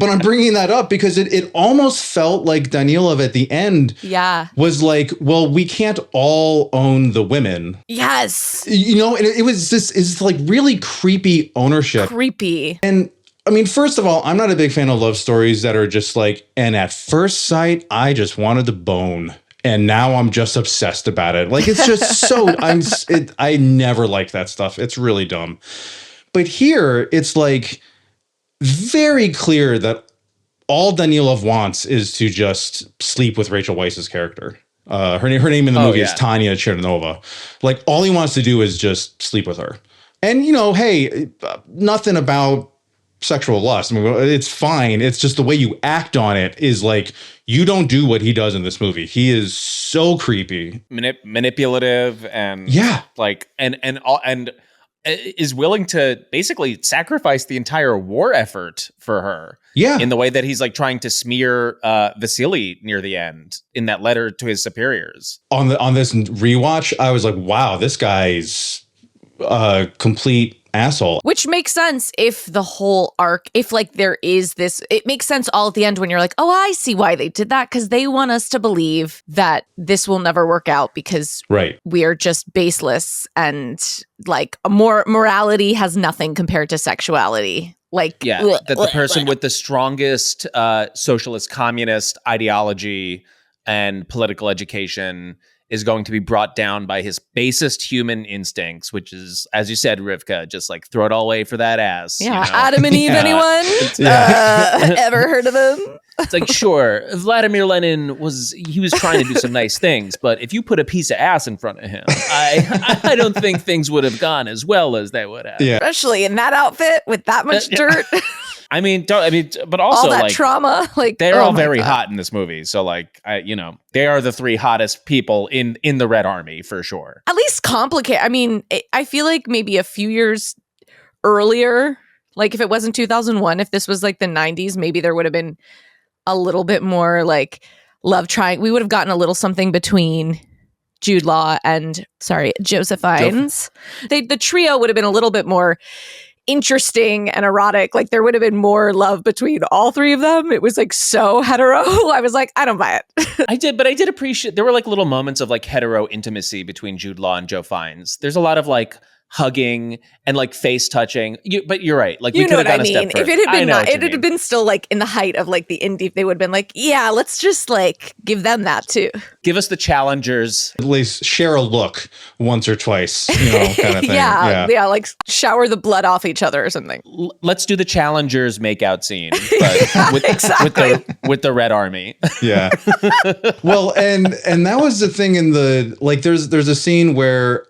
I'm bringing that up because it almost felt like Danilov at the end was like, well, we can't all own the women. Yes. You know, and it was this is like really creepy ownership. Creepy. And I mean, first of all, I'm not a big fan of love stories that are just like, and at first sight, I just wanted to bone. And now I'm just obsessed about it. Like, it's just so, I never like that stuff. It's really dumb. But here, it's like very clear that all Danilov wants is to just sleep with Rachel Weisz's character. Her name in the movie is Tanya Chernova. Like, all he wants to do is just sleep with her. And, you know, hey, nothing about sexual lust. I mean, it's fine. It's just the way you act on it is like, you don't do what he does in this movie. He is so creepy, manipulative, and like, and is willing to basically sacrifice the entire war effort for her. Yeah, in the way that he's like trying to smear Vasily near the end in that letter to his superiors. On this rewatch, I was like, wow, this guy's a complete asshole. Which makes sense if the whole arc, if like there is this, it makes sense all at the end when you're like, oh, I see why they did that, because they want us to believe that this will never work out because we are just baseless and like morality has nothing compared to sexuality. Like, that the person with the strongest socialist communist ideology and political education is going to be brought down by his basest human instincts, which is, as you said, Rivka, just like throw it all away for that ass. Yeah, you know? Adam and Eve, anyone? Ever heard of them? It's like, sure, Vladimir Lenin was trying to do some nice things, but if you put a piece of ass in front of him, I don't think things would have gone as well as they would have. Yeah. Especially in that outfit with that much dirt. But also all that like trauma, like they're all very hot in this movie. So like, they are the three hottest people in the Red Army for sure. At least complicated. I mean, I feel like maybe a few years earlier, like if it wasn't 2001, if this was like the 90s, maybe there would have been a little bit more like love triangle. We would have gotten a little something between Jude Law and Joseph Fiennes. The trio would have been a little bit more interesting and erotic. Like there would have been more love between all three of them. It was like so hetero. I was like, I don't buy it. I did appreciate, there were like little moments of like hetero intimacy between Jude Law and Joe Fiennes. There's a lot of like hugging and like face touching. But you're right. Like we could have gone a step further. If it had been it had been still like in the height of like the indie, they would have been like, yeah, let's just like give them that too. Give us the challengers. At least share a look once or twice, kind of thing. yeah, like shower the blood off each other or something. Let's do the challengers makeout scene, but with the Red Army. Yeah. Well, and that was the thing in the like. There's a scene where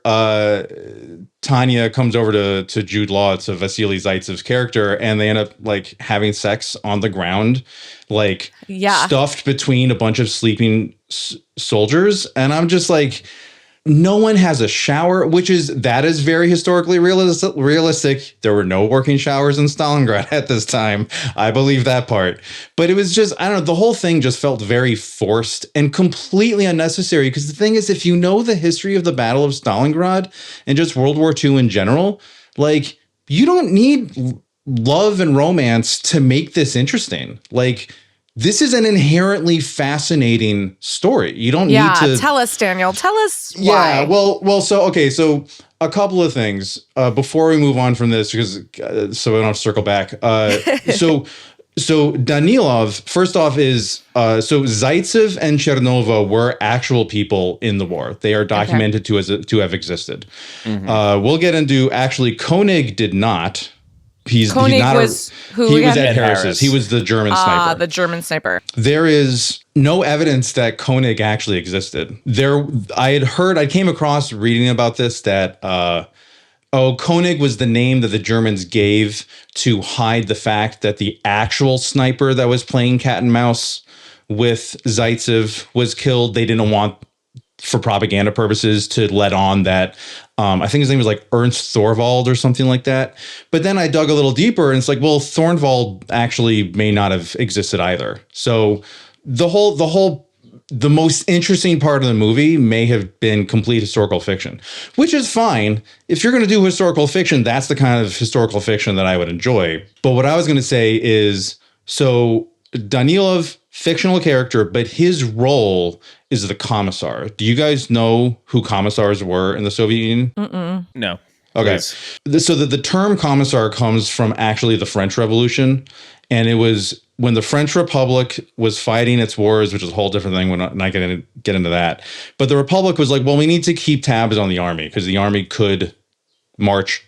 Tanya comes over to Jude Law, to Vasily Zaitsev's character, and they end up like having sex on the ground, like stuffed between a bunch of sleeping soldiers. And I'm just like, no one has a shower, that is very historically realistic. There were no working showers in Stalingrad at this time. I believe that part. But it was just, I don't know, the whole thing just felt very forced and completely unnecessary. Because the thing is, if you know the history of the Battle of Stalingrad and just World War II in general, like, you don't need love and romance to make this interesting. Like, this is an inherently fascinating story. You don't need to tell us, Daniel. Tell us why. Yeah, well, so a couple of things before we move on from this, because so we don't have to circle back. So Danilov, first off, is so Zaitsev and Chernova were actual people in the war. They are documented to have existed. Mm-hmm. We'll get into actually Koenig did not. Koenig was Ed Harris's. He was the German sniper. The German sniper. There is no evidence that Koenig actually existed. I came across reading about this that Koenig was the name that the Germans gave to hide the fact that the actual sniper that was playing cat and mouse with Zaitsev was killed. They didn't want, for propaganda purposes, to let on that I think his name was like Ernst Thorvald or something like that. But then I dug a little deeper and it's like, well, Thorvald actually may not have existed either. So the most interesting part of the movie may have been complete historical fiction, which is fine. If you're going to do historical fiction, that's the kind of historical fiction that I would enjoy. But what I was going to say is, so Danilov, fictional character, but his role is the commissar. Do you guys know who commissars were in the Soviet Union? Mm-mm. No. Okay. So the term commissar comes from actually the French Revolution. And it was when the French Republic was fighting its wars, which is a whole different thing. We're not going to get into that. But the Republic was like, well, we need to keep tabs on the army because the army could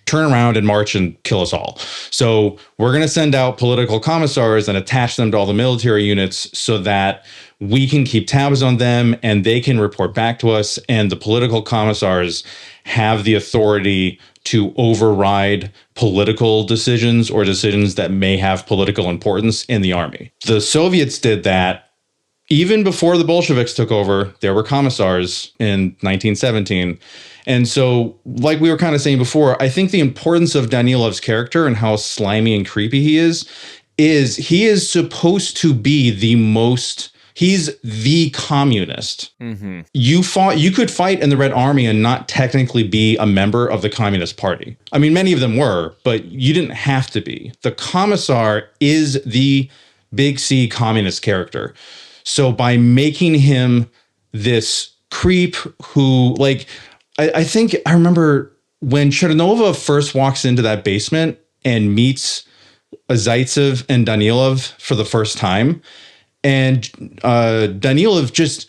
turn around and march and kill us all. So we're going to send out political commissars and attach them to all the military units so that we can keep tabs on them and they can report back to us. And the political commissars have the authority to override political decisions or decisions that may have political importance in the army. The Soviets did that. Even before the Bolsheviks took over, there were commissars in 1917. And so, like we were kind of saying before, I think the importance of Danilov's character and how slimy and creepy he is he is supposed to be he's the communist. Mm-hmm. You could fight in the Red Army and not technically be a member of the Communist Party. I mean, many of them were, but you didn't have to be. The commissar is the big C communist character. So by making him this creep who, like, I think I remember when Chernova first walks into that basement and meets Zaitsev and Danilov for the first time, and Danilov just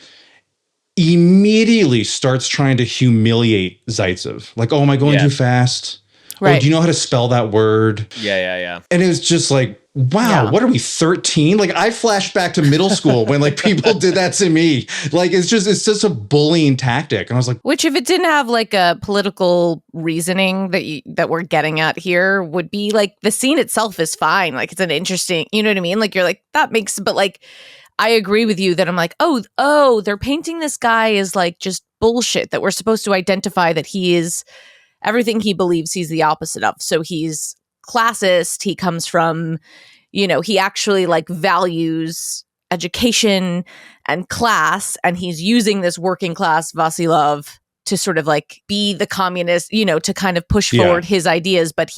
immediately starts trying to humiliate Zaitsev. Like, oh, am I going too fast? Right. Oh, do you know how to spell that word? Yeah. And it was just like, wow, what are we, 13? Like, I flashed back to middle school when like people did that to me. Like, it's just a bullying tactic. And I was like, which if it didn't have like a political reasoning that we're getting at here would be like the scene itself is fine. Like, it's an interesting, you know what I mean? Like, you're like, that makes, but like, I agree with you that I'm like, oh, they're painting this guy as like just bullshit, that we're supposed to identify that he is everything he believes he's the opposite of. So he's classist. He comes from, he actually like values education and class, and he's using this working class Vasilov to sort of like be the communist, to kind of push forward his ideas, but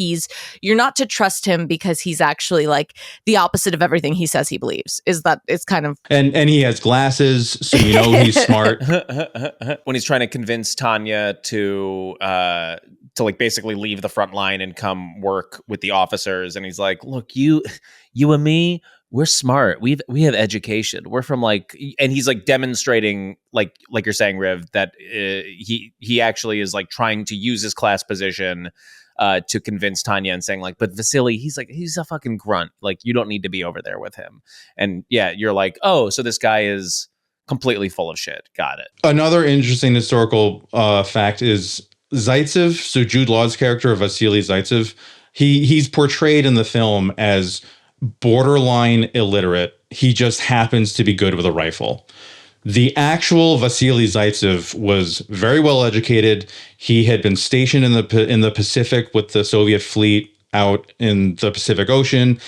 you're not to trust him because he's actually like the opposite of everything he says he believes. Is that it's kind of and he has glasses, so he's smart. When he's trying to convince Tanya to like basically leave the front line and come work with the officers, and he's like, "Look, you and me, we're smart. We have education. We're from like," and he's like demonstrating like you're saying, Riv, that he actually is like trying to use his class position to convince Tanya and saying like, but Vasily, he's a fucking grunt. Like, you don't need to be over there with him. And yeah, you're like, oh, so this guy is completely full of shit. Got it. Another interesting historical fact is Zaitsev. So Jude Law's character of Vasily Zaitsev, he's portrayed in the film as borderline illiterate. He just happens to be good with a rifle. The actual Vasily Zaitsev was very well educated. He had been stationed in the Pacific with the Soviet fleet out in the Pacific Ocean,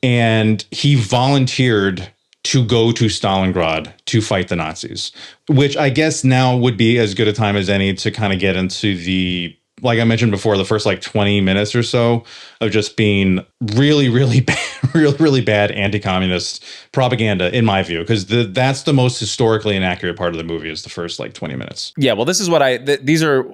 and he volunteered to go to Stalingrad to fight the Nazis, which I guess now would be as good a time as any to kind of get into the, like I mentioned before, the first like 20 minutes or so of just being really, really bad, really bad anti-communist propaganda, in my view, because that's the most historically inaccurate part of the movie is the first like 20 minutes. Yeah, well, this is what these are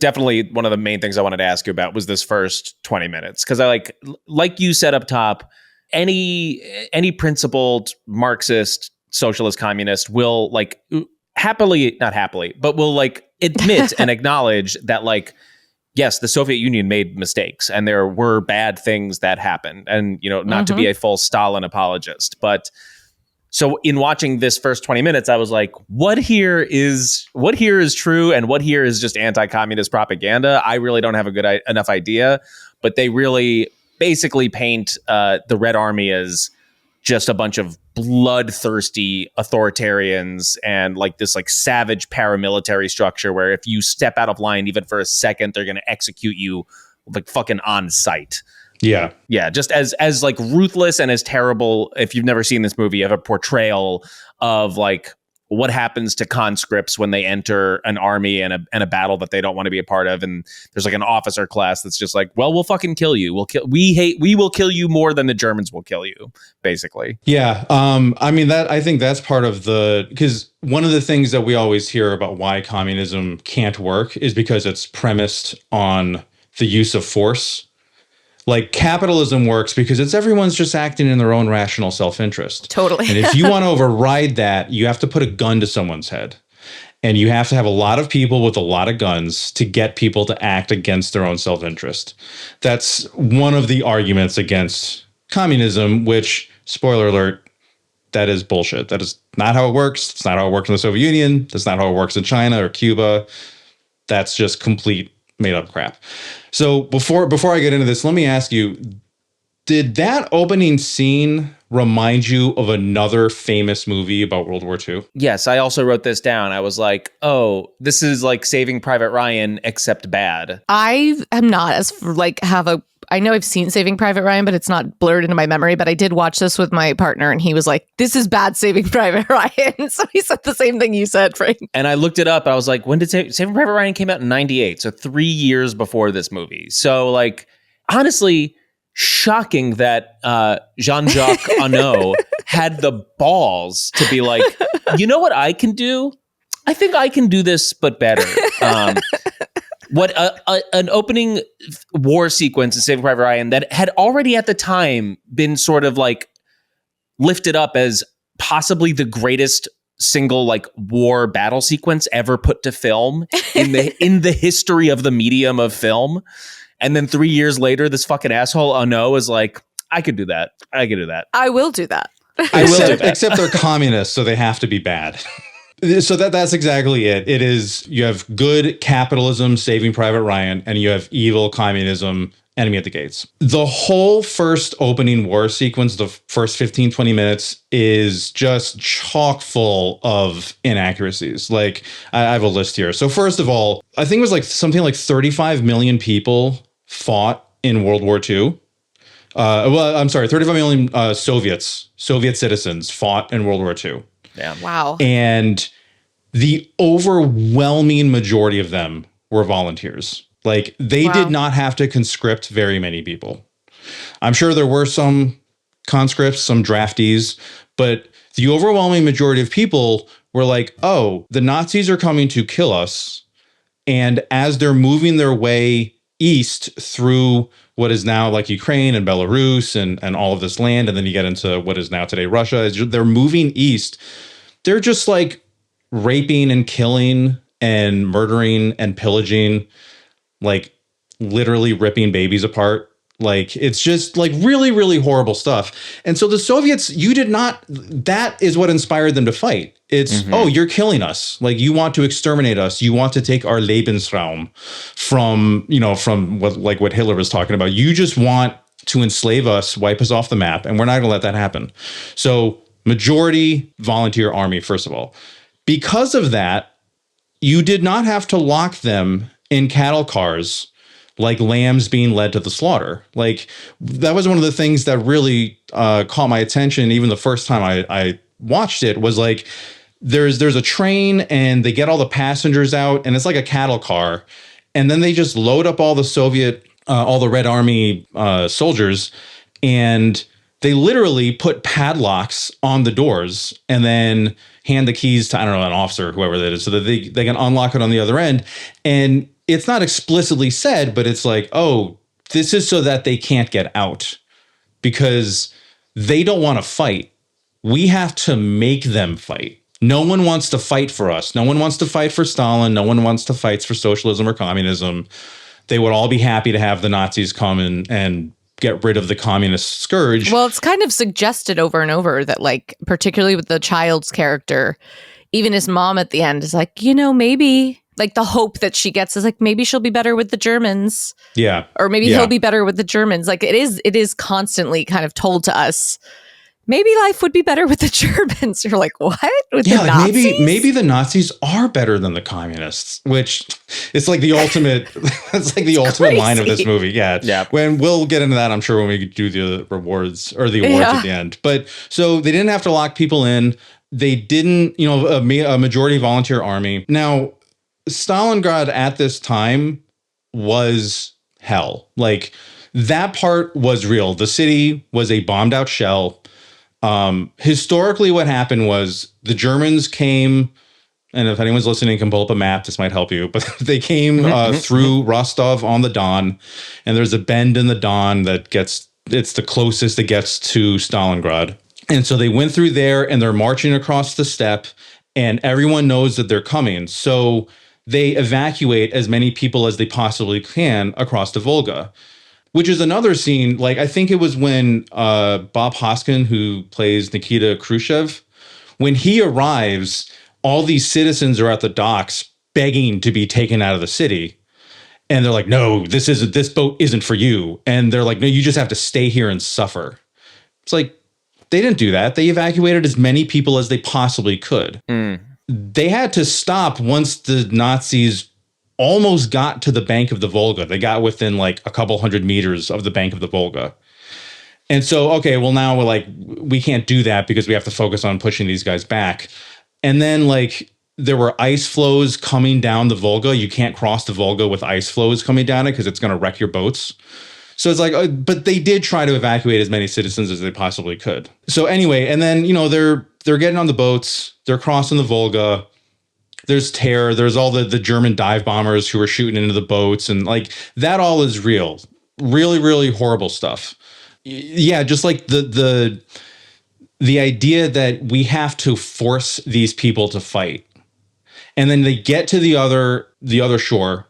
definitely one of the main things I wanted to ask you about was this first 20 minutes. Because I like you said up top, any principled Marxist, socialist, communist will like not happily, but will like admit and acknowledge that like, yes, the Soviet Union made mistakes and there were bad things that happened, and not to be a full Stalin apologist, but so in watching this first 20 minutes, I was like, what here is true and what here is just anti-communist propaganda? I really don't have enough idea, but they really basically paint the Red Army as just a bunch of bloodthirsty authoritarians and like this like savage paramilitary structure where if you step out of line even for a second, they're going to execute you like fucking on sight. Yeah. Yeah. Just as like ruthless and as terrible. If you've never seen this movie, you have a portrayal of like what happens to conscripts when they enter an army and a battle that they don't want to be a part of. And there's like an officer class that's just like, well, we'll fucking kill you. We will kill you more than the Germans will kill you, basically. Yeah. I think that's part of because one of the things that we always hear about why communism can't work is because it's premised on the use of force. Like capitalism works because everyone's just acting in their own rational self-interest. Totally. And if you want to override that, you have to put a gun to someone's head. And you have to have a lot of people with a lot of guns to get people to act against their own self-interest. That's one of the arguments against communism, which, spoiler alert, that is bullshit. That is not how it works. It's not how it works in the Soviet Union. That's not how it works in China or Cuba. That's just complete made up crap. So before I get into this, let me ask you, did that opening scene remind you of another famous movie about World War II? Yes, I also wrote this down. I was like, oh, this is like Saving Private Ryan, except bad. I am not I know I've seen Saving Private Ryan, but it's not blurred into my memory. But I did watch this with my partner, and he was like, this is bad Saving Private Ryan. So he said the same thing you said, Frank. And I looked it up. I was like, when did Saving Private Ryan came out? In 98. So 3 years before this movie. So like, honestly, shocking that Jean-Jacques Annaud had the balls to be like, you know what I can do? I think I can do this, but better. What an opening war sequence in Saving Private Ryan that had already at the time been sort of like lifted up as possibly the greatest single like war battle sequence ever put to film in the history of the medium of film. And then 3 years later, this fucking asshole Annaud is like, I could do that. I could do that. I will do that. I will do that. Except they're communists, so they have to be bad. So that's exactly it. It is, you have good capitalism, Saving Private Ryan, and you have evil communism, Enemy at the Gates. The whole first opening war sequence, the first 15, 20 minutes, is just chock full of inaccuracies. Like, I have a list here. So first of all, I think it was like something like 35 million people fought in World War II. 35 million Soviet citizens fought in World War II. Yeah. Wow. And the overwhelming majority of them were volunteers. Like, they did not have to conscript very many people. I'm sure there were some conscripts, some draftees, but the overwhelming majority of people were like, oh, the Nazis are coming to kill us. And as they're moving their way east through what is now like Ukraine and Belarus and all of this land, and then you get into what is now today Russia, as they're moving east, they're just like raping and killing and murdering and pillaging, like literally ripping babies apart. Like, it's just like really, really horrible stuff. And so the Soviets, that is what inspired them to fight. It's, oh, you're killing us. Like, you want to exterminate us. You want to take our Lebensraum from what Hitler was talking about. You just want to enslave us, wipe us off the map. And we're not going to let that happen. So majority volunteer army, first of all. Because of that, you did not have to lock them in cattle cars like lambs being led to the slaughter. Like, that was one of the things that really caught my attention. Even the first time I watched it was like, there's a train and they get all the passengers out and it's like a cattle car. And then they just load up all the Red Army soldiers, and they literally put padlocks on the doors and then hand the keys to, I don't know, an officer or whoever that is, so that they can unlock it on the other end. And it's not explicitly said, but it's like, oh, this is so that they can't get out because they don't want to fight. We have to make them fight. No one wants to fight for us. No one wants to fight for Stalin. No one wants to fight for socialism or communism. They would all be happy to have the Nazis come and get rid of the communist scourge. Well, it's kind of suggested over and over that, like, particularly with the child's character, even his mom at the end is like, maybe, like, the hope that she gets is like, maybe she'll be better with the Germans. Yeah. Or maybe he'll be better with the Germans. Like, it is constantly kind of told to us, maybe life would be better with the Germans. You're like, what? With the Nazis? Maybe the Nazis are better than the communists, which it's like the ultimate, it's like the ultimate line of this movie. Yeah. When we'll get into that, I'm sure, when we do the rewards or the awards at the end. But so they didn't have to lock people in. They didn't, a majority volunteer army. Now, Stalingrad at this time was hell. Like, that part was real. The city was a bombed out shell. Historically, what happened was the Germans came, and if anyone's listening can pull up a map, this might help you, but they came through Rostov on the Don, and there's a bend in the Don it's the closest it gets to Stalingrad. And so they went through there and they're marching across the steppe, and everyone knows that they're coming. So they evacuate as many people as they possibly can across the Volga. Which is another scene, like, I think it was when Bob Hoskin, who plays Nikita Khrushchev, when he arrives, all these citizens are at the docks begging to be taken out of the city. And they're like, no, this boat isn't for you. And they're like, no, you just have to stay here and suffer. It's like, they didn't do that. They evacuated as many people as they possibly could. They had to stop once the Nazis almost got to the bank of the Volga. They got within like a couple hundred meters of the bank of the Volga. And so, okay, well, now we're like, we can't do that because we have to focus on pushing these guys back. And then, like, there were ice flows coming down the Volga. You can't cross the Volga with ice flows coming down it because it's going to wreck your boats. So it's like, but they did try to evacuate as many citizens as they possibly could. So anyway, and then, they're getting on the boats, they're crossing the Volga. There's terror. There's all the German dive bombers who are shooting into the boats. And like, that all is real. Really, really horrible stuff. Yeah, just like the idea that we have to force these people to fight. And then they get to the other shore,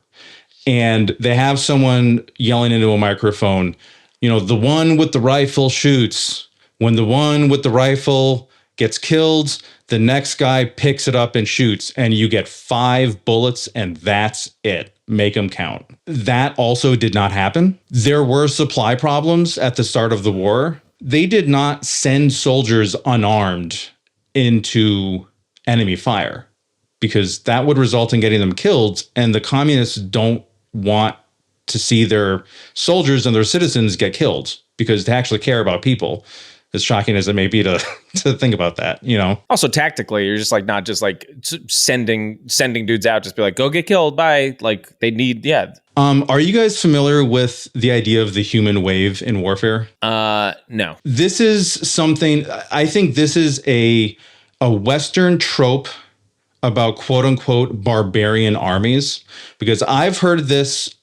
and they have someone yelling into a microphone, the one with the rifle shoots. When the one with the rifle gets killed, the next guy picks it up and shoots, and you get 5 bullets, and that's it. Make them count. That also did not happen. There were supply problems at the start of the war. They did not send soldiers unarmed into enemy fire because that would result in getting them killed, and the communists don't want to see their soldiers and their citizens get killed because they actually care about people. as shocking as it may be to think about that, you know. Also, tactically, you're just like not just like sending dudes out, just be like, go get killed. Bye. Like they need, yeah. Are you guys familiar with the idea of the human wave in warfare? No. This is something, I think this is a Western trope about quote unquote barbarian armies, because I've heard this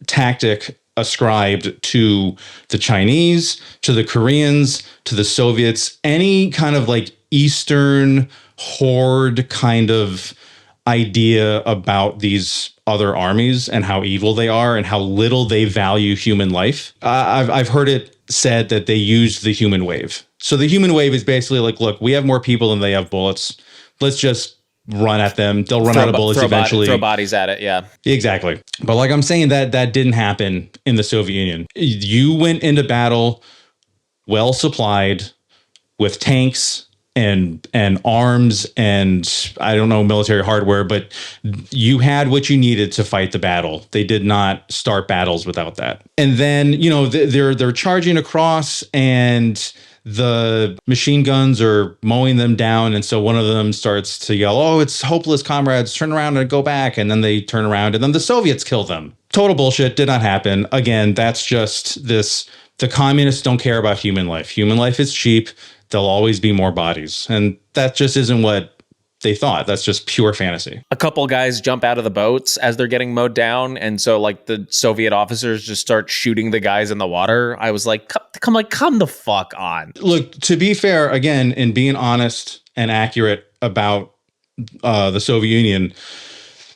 tactic ascribed to the Chinese, to the Koreans, to the Soviets, any kind of like Eastern horde kind of idea about these other armies and how evil they are and how little they value human life. I've heard it said that they use the human wave. So the human wave is basically like, look, we have more people than they have bullets. Let's just run at them. They'll run out of bullets eventually. Throw bodies at it, yeah. Exactly. But like I'm saying, that didn't happen in the Soviet Union. You went into battle well supplied with tanks and arms and I don't know, military hardware, but you had what you needed to fight the battle. They did not start battles without that. And then, you know, they're charging across and the machine guns are mowing them down. And so one of them starts to yell, oh, it's hopeless, comrades, turn around and go back. And then they turn around and then the Soviets kill them. Total bullshit. Did not happen. Again, that's just this. The communists don't care about human life. Human life is cheap. There'll always be more bodies. And that just isn't what they thought. That's just pure fantasy. A couple guys jump out of the boats as they're getting mowed down. And so like the Soviet officers just start shooting the guys in the water. I was like, come the fuck on. Look, to be fair, again, in being honest and accurate about the Soviet Union,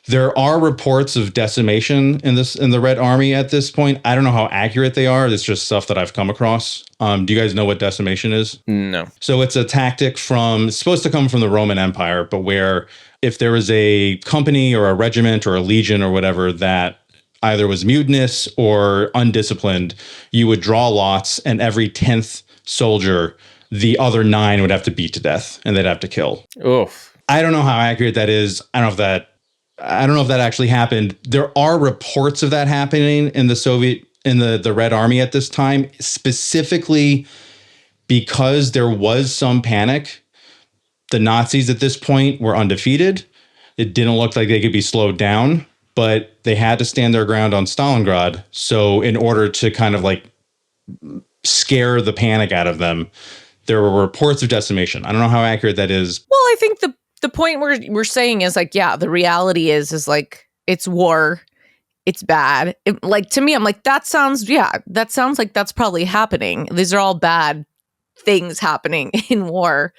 there are reports of decimation in the Red Army at this point. I don't know how accurate they are. It's just stuff that I've come across. Do you guys know what decimation is? No. So it's a tactic it's supposed to come from the Roman Empire, but where if there was a company or a regiment or a legion or whatever that either was mutinous or undisciplined, you would draw lots, and every 10th soldier, the other 9 would have to beat to death and they'd have to kill. Oof. I don't know how accurate that is. I don't know if that actually happened. There are reports of that happening in the Red Army at this time, specifically because there was some panic. The Nazis at this point were undefeated. It didn't look like they could be slowed down, but they had to stand their ground on Stalingrad. So in order to kind of like scare the panic out of them, there were reports of decimation. I don't know how accurate that is. Well, I think the point we're saying is like, yeah, the reality is like it's war, it's bad. Like to me, I'm like, that sounds like that's probably happening. These are all bad things happening in war.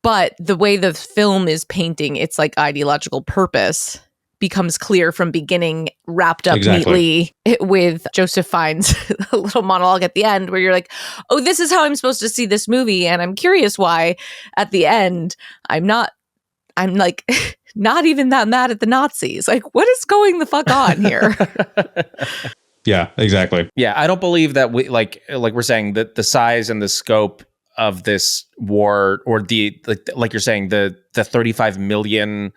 But the way the film is painting its like ideological purpose becomes clear from beginning, wrapped up neatly with Joseph Fiennes' little monologue at the end where you're like, oh, this is how I'm supposed to see this movie. And I'm curious why at the end I'm like not even that mad at the Nazis. Like, what is going the fuck on here? Yeah, exactly. Yeah, I don't believe that we like we're saying that the size and the scope of this war, or the like you're saying the 35 million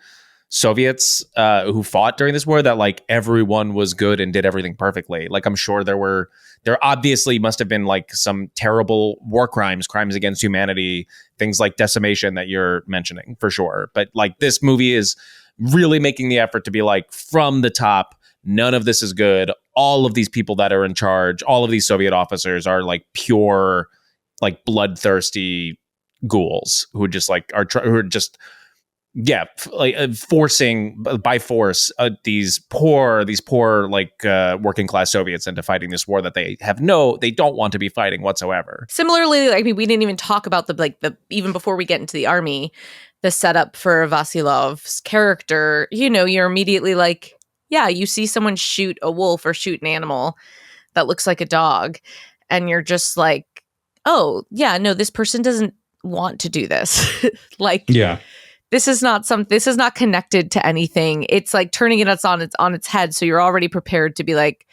Soviets who fought during this war, that like everyone was good and did everything perfectly. Like I'm sure there obviously must have been like some terrible war crimes against humanity, things like decimation that you're mentioning for sure. But like this movie is really making the effort to be like from the top, none of this is good. All of these people that are in charge, all of these Soviet officers are like pure, like bloodthirsty ghouls who just like who are just forcing by force these poor like working class Soviets into fighting this war that they don't want to be fighting whatsoever. Similarly, I mean, we didn't even talk about the even before we get into the army, the setup for Vasilov's character. You know, you're immediately like, yeah, you see someone shoot a wolf or shoot an animal that looks like a dog, and you're just like, oh yeah, no, this person doesn't want to do this. Like, yeah. This is not connected to anything. It's like turning it on its head. So you're already prepared to be like,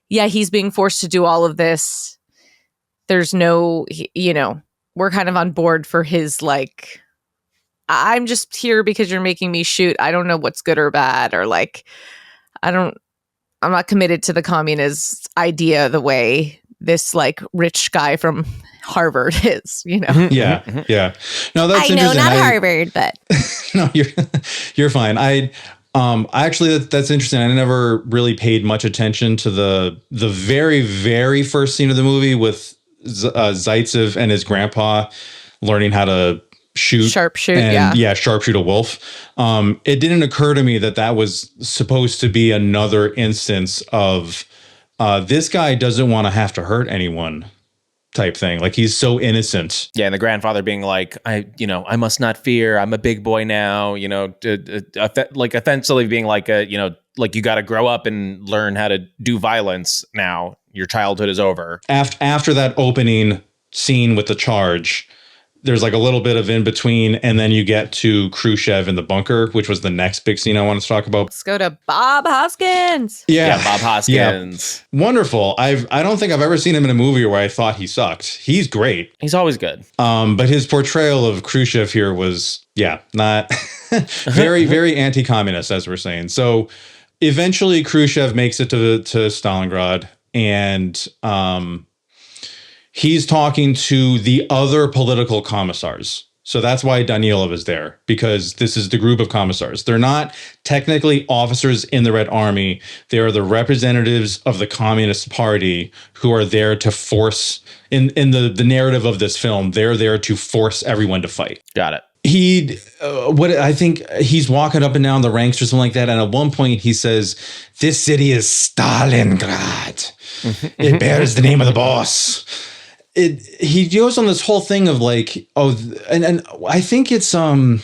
yeah, he's being forced to do all of this. There's no, we're kind of on board for his like, I'm just here because you're making me shoot. I don't know what's good or bad, or like, I'm not committed to the communist idea the way this like rich guy from Harvard is, you know. Yeah. No, that's I know, interesting. not Harvard, but No, you're fine. Actually, that's interesting. I never really paid much attention to the very, very first scene of the movie with Zaitsev and his grandpa learning how to sharpshoot a wolf. It didn't occur to me that was supposed to be another instance of this guy doesn't want to have to hurt anyone type thing. Like, he's so innocent. Yeah, and the grandfather being like, I must not fear. I'm a big boy now. Like offensively being like like you got to grow up and learn how to do violence now. Your childhood is over. After that opening scene with the charge, there's like a little bit of in between, and then you get to Khrushchev in the bunker, which was the next big scene I wanted to talk about. Let's go to Bob Hoskins. Yeah, Bob Hoskins. Yeah. Wonderful. I don't think I've ever seen him in a movie where I thought he sucked. He's great. He's always good. But his portrayal of Khrushchev here was, not very, very anti-communist, as we're saying. So eventually Khrushchev makes it to Stalingrad, and he's talking to the other political commissars. So that's why Danilov is there, because this is the group of commissars. They're not technically officers in the Red Army. They are the representatives of the Communist Party who are there to force, in the narrative of this film, they're there to force everyone to fight. Got it. I think he's walking up and down the ranks or something like that. And at one point he says, "This city is Stalingrad. It bears the name of the boss." He goes on this whole thing of like, and I think it's the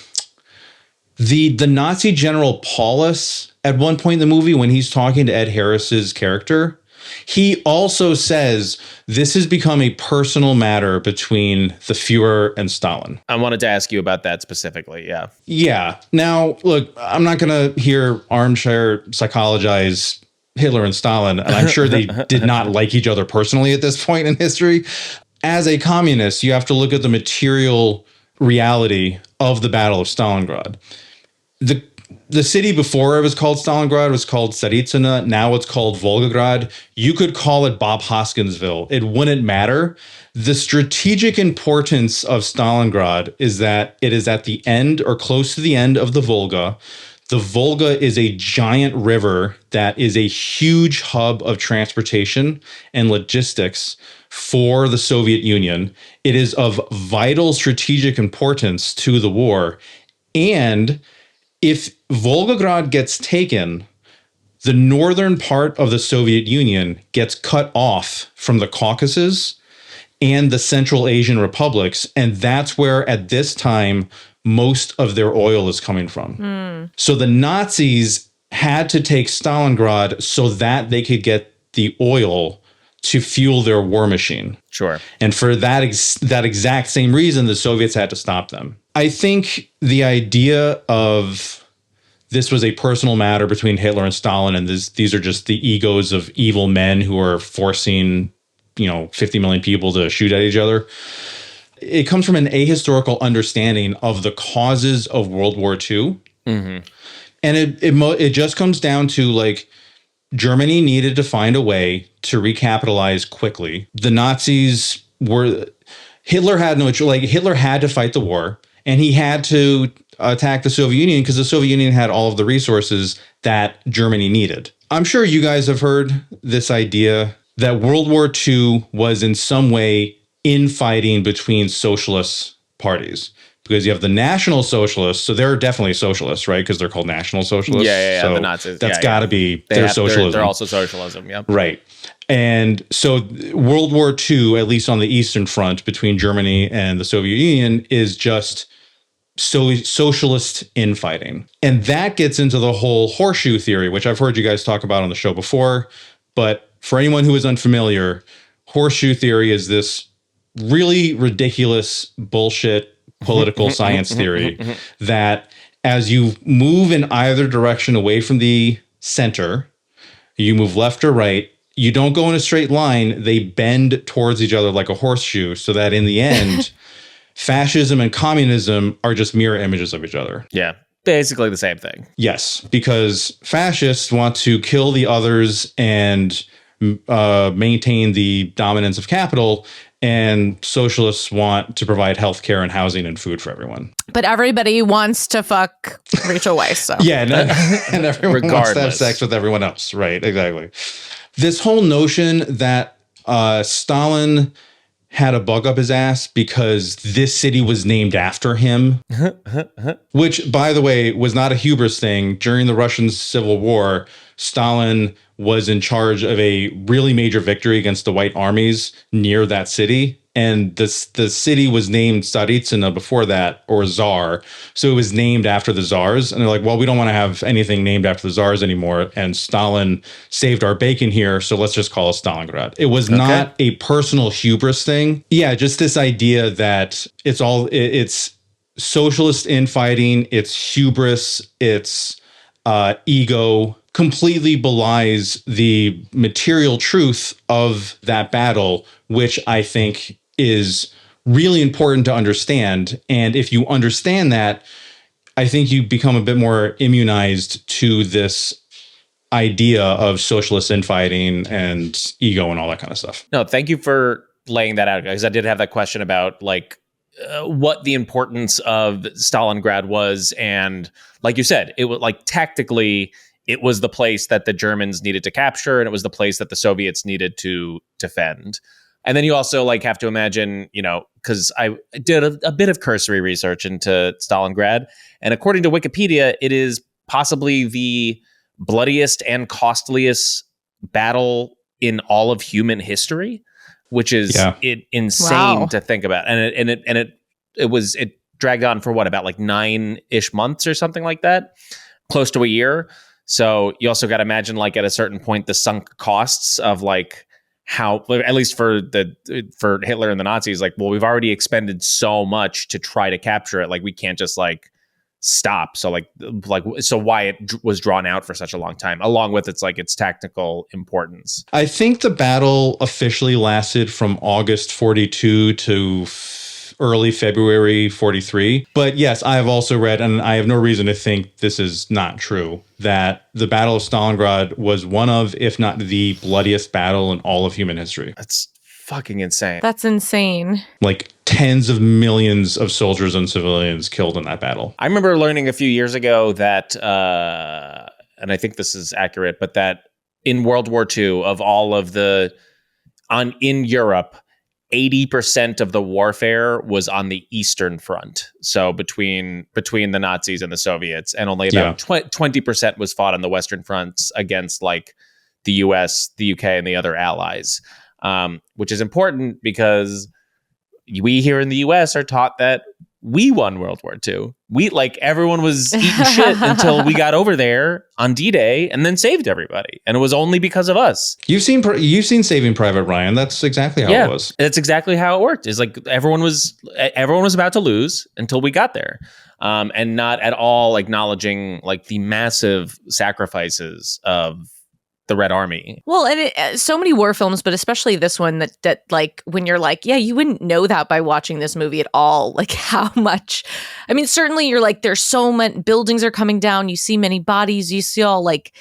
Nazi General Paulus at one point in the movie when he's talking to Ed Harris's character. He also says this has become a personal matter between the Fuhrer and Stalin. I wanted to ask you about that specifically. Yeah. Yeah. Now, look, I'm not going to hear armchair psychologize Hitler and Stalin, and I'm sure they did not like each other personally at this point in history. As a communist, you have to look at the material reality of the Battle of Stalingrad. The city before it was called Stalingrad was called Tsaritsina. Now it's called Volgograd. You could call it Bob Hoskinsville. It wouldn't matter. The strategic importance of Stalingrad is that it is at the end or close to the end of the Volga. The Volga is a giant river that is a huge hub of transportation and logistics for the Soviet Union. It is of vital strategic importance to the war. And if Volgograd gets taken, the northern part of the Soviet Union gets cut off from the Caucasus and the Central Asian republics. And that's where, at this time, most of their oil is coming from. So the Nazis had to take Stalingrad so that they could get the oil to fuel their war machine. Sure. And for that exact same reason, the Soviets had to stop them. I think the idea of this was a personal matter between Hitler and Stalin, and these are just the egos of evil men who are forcing, 50 million people to shoot at each other. It comes from an ahistorical understanding of the causes of World War II. Mm-hmm. And it just comes down to like Germany needed to find a way to recapitalize quickly. The Nazis Hitler had no choice. Like, Hitler had to fight the war, and he had to attack the Soviet Union because the Soviet Union had all of the resources that Germany needed. I'm sure you guys have heard this idea that World War II was in some way infighting between socialist parties, because you have the National Socialists. So they're definitely socialists, right? Because they're called National Socialists. Yeah. So the Nazis. That's got to be their socialism. They're also socialism. Yep. Right. And so World War II, at least on the Eastern Front between Germany and the Soviet Union, is just socialist infighting. And that gets into the whole horseshoe theory, which I've heard you guys talk about on the show before. But for anyone who is unfamiliar, horseshoe theory is this really ridiculous bullshit political science theory that as you move in either direction away from the center, you move left or right, you don't go in a straight line, they bend towards each other like a horseshoe, so that in the end, fascism and communism are just mirror images of each other. Yeah, basically the same thing. Yes, because fascists want to kill the others and maintain the dominance of capital, and socialists want to provide healthcare and housing and food for everyone. But everybody wants to fuck Rachel Weisz. So. Yeah, and everyone wants to have Regardless. sex with everyone else. Right, exactly. This whole notion that Stalin had a bug up his ass because this city was named after him, which, by the way, was not a hubris thing. During the Russian Civil War, Stalin was in charge of a really major victory against the white armies near that city. And the city was named Tsaritsina before that, or Tsar. So it was named after the Tsars. And they're like, well, we don't want to have anything named after the Tsars anymore. And Stalin saved our bacon here, so let's just call it Stalingrad. It was not a personal hubris thing. Yeah, just this idea that it's socialist infighting, it's hubris, it's ego, completely belies the material truth of that battle, which I think is really important to understand. And if you understand that, I think you become a bit more immunized to this idea of socialist infighting and ego and all that kind of stuff. No, thank you for laying that out, because I did have that question about like what the importance of Stalingrad was. And like you said, it was like tactically, it was the place that the Germans needed to capture, and it was the place that the Soviets needed to defend. And then you also like have to imagine, you know, because I did a bit of cursory research into Stalingrad, and according to Wikipedia, it is possibly the bloodiest and costliest battle in all of human history, which is insane to think about. And it dragged on for what, about like 9-ish months or something like that, close to a year. So you also got to imagine, like, at a certain point, the sunk costs of like how, at least for Hitler and the Nazis, like, well, we've already expended so much to try to capture it. Like, we can't just like stop. So so why it was drawn out for such a long time, along with its tactical importance. I think the battle officially lasted from August 42 to early February 43. But yes, I have also read, and I have no reason to think this is not true, that the Battle of Stalingrad was one of, if not the bloodiest battle in all of human history. That's fucking insane. That's insane. Like tens of millions of soldiers and civilians killed in that battle. I remember learning a few years ago that, and I think this is accurate, but that in World War II, of all of in Europe, 80% of the warfare was on the Eastern Front. So between the Nazis and the Soviets, and only about 20% was fought on the Western fronts against like the US, the UK, and the other allies. Which is important because we here in the US are taught that we won World War II. Everyone was eating shit until we got over there on D-Day and then saved everybody. And it was only because of us. You've seen Saving Private Ryan. That's exactly how it was. That's exactly how it worked. It's like everyone was about to lose until we got there. And not at all acknowledging like the massive sacrifices of the Red Army. Well, and so many war films, but especially this one that like when you're like, yeah, you wouldn't know that by watching this movie at all. Like how much, I mean, certainly you're like, there's so many buildings are coming down. You see many bodies, you see all like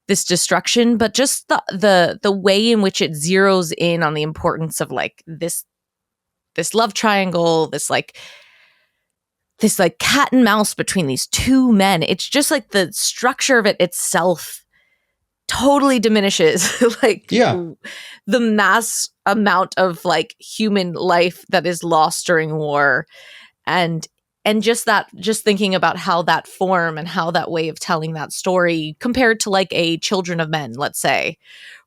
this destruction, but just the way in which it zeroes in on the importance of like this love triangle, this cat and mouse between these two men. It's just like the structure of it itself totally diminishes the mass amount of like human life that is lost during war, and just thinking about how that form and how that way of telling that story compared to like a Children of Men, let's say,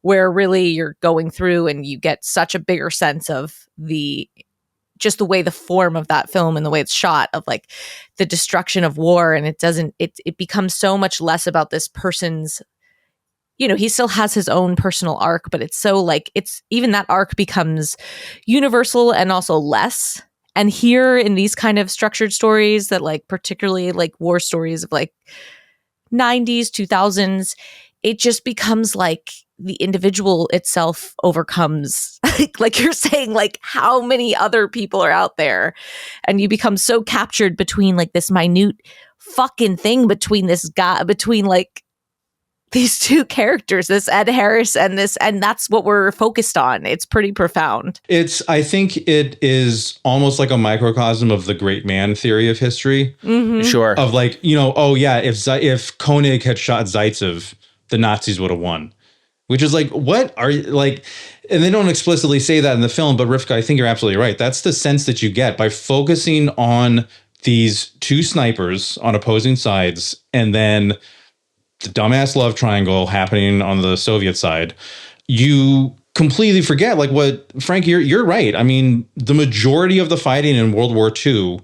where really you're going through and you get such a bigger sense of the way the form of that film and the way it's shot, of like the destruction of war, and it becomes so much less about this person's, you know, he still has his own personal arc, but it's so like, it's even that arc becomes universal and also less. And here in these kind of structured stories that like, particularly like war stories of like 90s, 2000s, it just becomes like the individual itself overcomes, like you're saying, like how many other people are out there. And you become so captured between like this minute fucking thing between this guy, between like these two characters, this Ed Harris and that's what we're focused on. It's pretty profound. I think it is almost like a microcosm of the great man theory of history. Mm-hmm. Sure. Of like, oh yeah, if Koenig had shot Zaitsev, the Nazis would have won. Which is like, what are you like? And they don't explicitly say that in the film, but Rivka, I think you're absolutely right. That's the sense that you get by focusing on these two snipers on opposing sides, and then the dumbass love triangle happening on the Soviet side. You completely forget, like, what Frank, you're right. I mean, the majority of the fighting in World War II,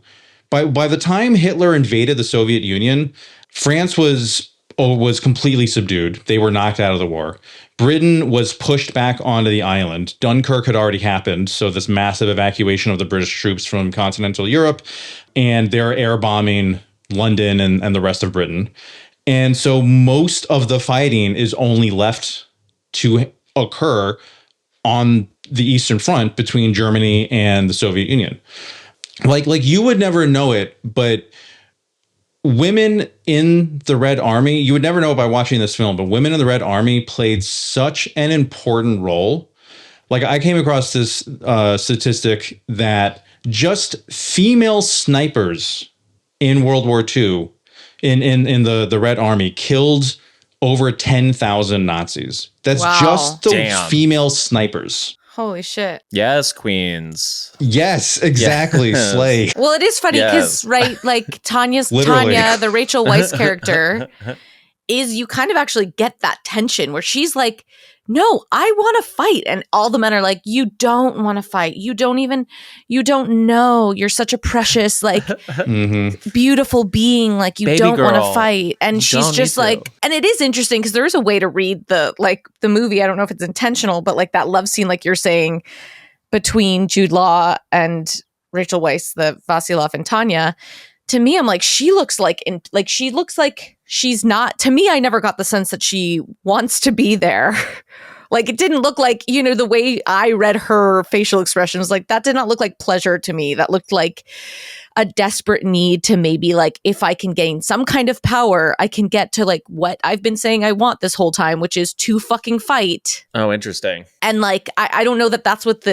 by the time Hitler invaded the Soviet Union, France was completely subdued. They were knocked out of the war. Britain was pushed back onto the island. Dunkirk had already happened, so this massive evacuation of the British troops from continental Europe, and they're air bombing London and the rest of Britain. And so most of the fighting is only left to occur on the Eastern Front between Germany and the Soviet Union. Like you would never know it, but women in the Red Army, you would never know by watching this film, but women in the Red Army played such an important role. Like, I came across this statistic that just female snipers in World War II in the Red Army killed over 10,000 Nazis. That's just the female snipers. Holy shit. Yes, queens. Yes, exactly. Yes. Slay. Well, it is funny because, right, like Tanya, the Rachel Weisz character, is you kind of actually get that tension where she's like, no, I want to fight. And all the men are like, you don't want to fight. You don't know. You're such a precious, like, beautiful being. Like, you don't want to fight. And she's just like, and it is interesting because there is a way to read the movie. I don't know if it's intentional, but like that love scene, like you're saying, between Jude Law and Rachel Weisz, the Vasilov and Tanya. To me, I'm like, she looks like she's not. To me, I never got the sense that she wants to be there. Like, it didn't look like, the way I read her facial expression was like, that did not look like pleasure to me. That looked like a desperate need to maybe, like, if I can gain some kind of power, I can get to like what I've been saying I want this whole time, which is to fucking fight. Oh, interesting. And like, I don't know that that's what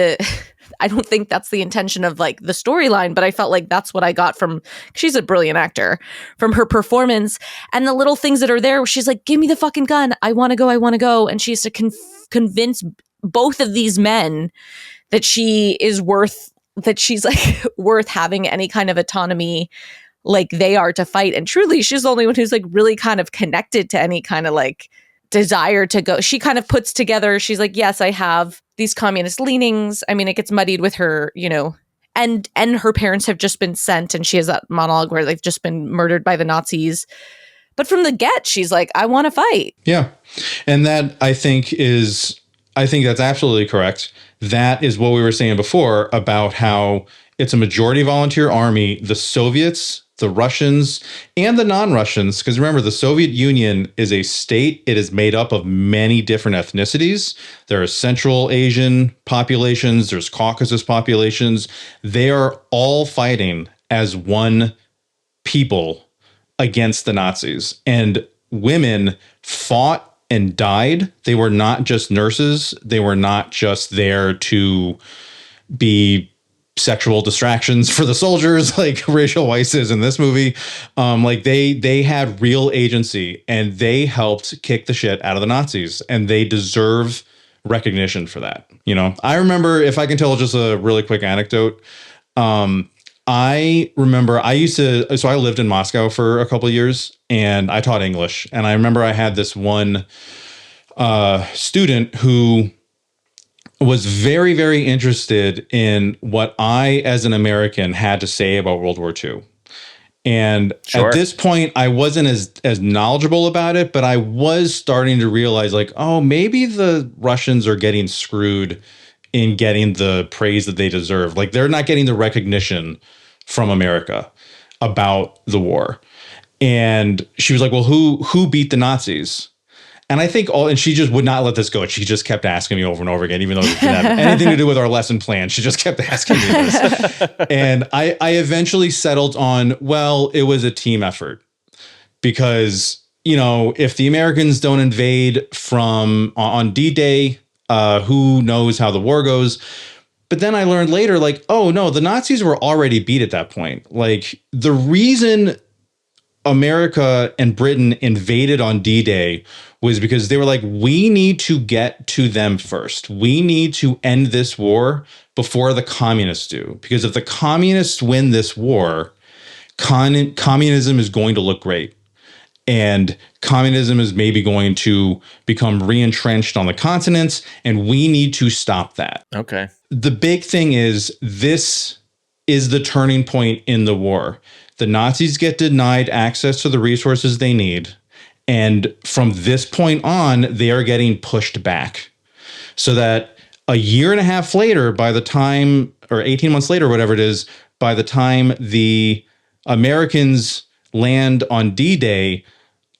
I don't think that's the intention of like the storyline, but I felt like that's what I got from, she's a brilliant actor, from her performance and the little things that are there where she's like, give me the fucking gun. I want to go. And she has to convince both of these men that she's like worth having any kind of autonomy like they are to fight. And truly, she's the only one who's like really kind of connected to any kind of like desire to go. She kind of puts together, she's like, yes, I have these communist leanings. I mean, it gets muddied with her, and her parents have just been sent, and she has that monologue where they've just been murdered by the Nazis. But from the get, she's like, I want to fight. Yeah. And that I think that's absolutely correct. That is what we were saying before about how it's a majority volunteer army. The Soviets, the Russians, and the non-Russians, because remember, the Soviet Union is a state. It is made up of many different ethnicities. There are Central Asian populations. There's Caucasus populations. They are all fighting as one people against the Nazis. And women fought and died. They were not just nurses. They were not just there to be sexual distractions for the soldiers like Rachel Weisz is in this movie. Like they had real agency, and they helped kick the shit out of the Nazis, and they deserve recognition for that. I remember, if I can tell just a really quick anecdote. I remember I lived in Moscow for a couple of years, and I taught English. And I remember I had this one student who was very, very interested in what I, as an American, had to say about World War II. And at this point, I wasn't as knowledgeable about it, but I was starting to realize, like, oh, maybe the Russians are getting screwed in getting the praise that they deserve. Like, they're not getting the recognition from America about the war. And she was like, well, who beat the Nazis? And I think and she just would not let this go. She just kept asking me over and over again, even though it didn't have anything to do with our lesson plan. She just kept asking me this. And I eventually settled on, well, it was a team effort, because, if the Americans don't invade on D-Day, who knows how the war goes? But then I learned later, like, oh no, the Nazis were already beat at that point. Like, the reason America and Britain invaded on D-Day was because they were like, we need to get to them first. We need to end this war before the communists do. Because if the communists win this war, communism is going to look great. And communism is maybe going to become re-entrenched on the continents, and we need to stop that. Okay. The big thing is, this is the turning point in the war. The Nazis get denied access to the resources they need. And from this point on, they are getting pushed back. So that a year and a half later, by the time, or 18 months later, whatever it is, by the time the Americans land on D-Day,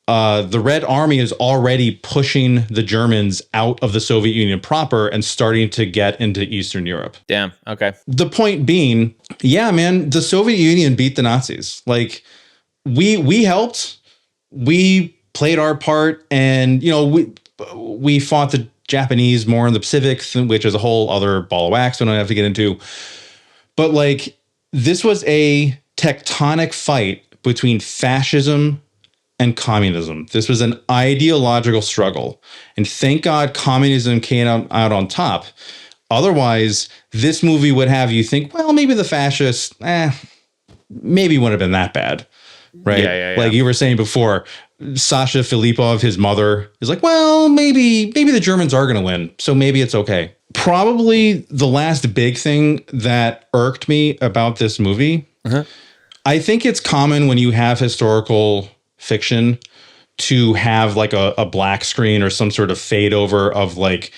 the Red Army is already pushing the Germans out of the Soviet Union proper and starting to get into Eastern Europe. Damn. Okay. The point being, yeah, man, the Soviet Union beat the Nazis. Like, we helped, we played our part, and we fought the Japanese more in the Pacific, which is a whole other ball of wax we don't have to get into. But like, this was a tectonic fight between fascism and communism. This was an ideological struggle. And thank God communism came out on top. Otherwise, this movie would have you think, well, maybe the fascists, maybe wouldn't have been that bad. Right? Yeah. Like you were saying before, Sasha Filipov, his mother, is like, well, maybe the Germans are going to win. So maybe it's okay. Probably the last big thing that irked me about this movie, I think it's common when you have historical fiction to have like a black screen or some sort of fade over of like,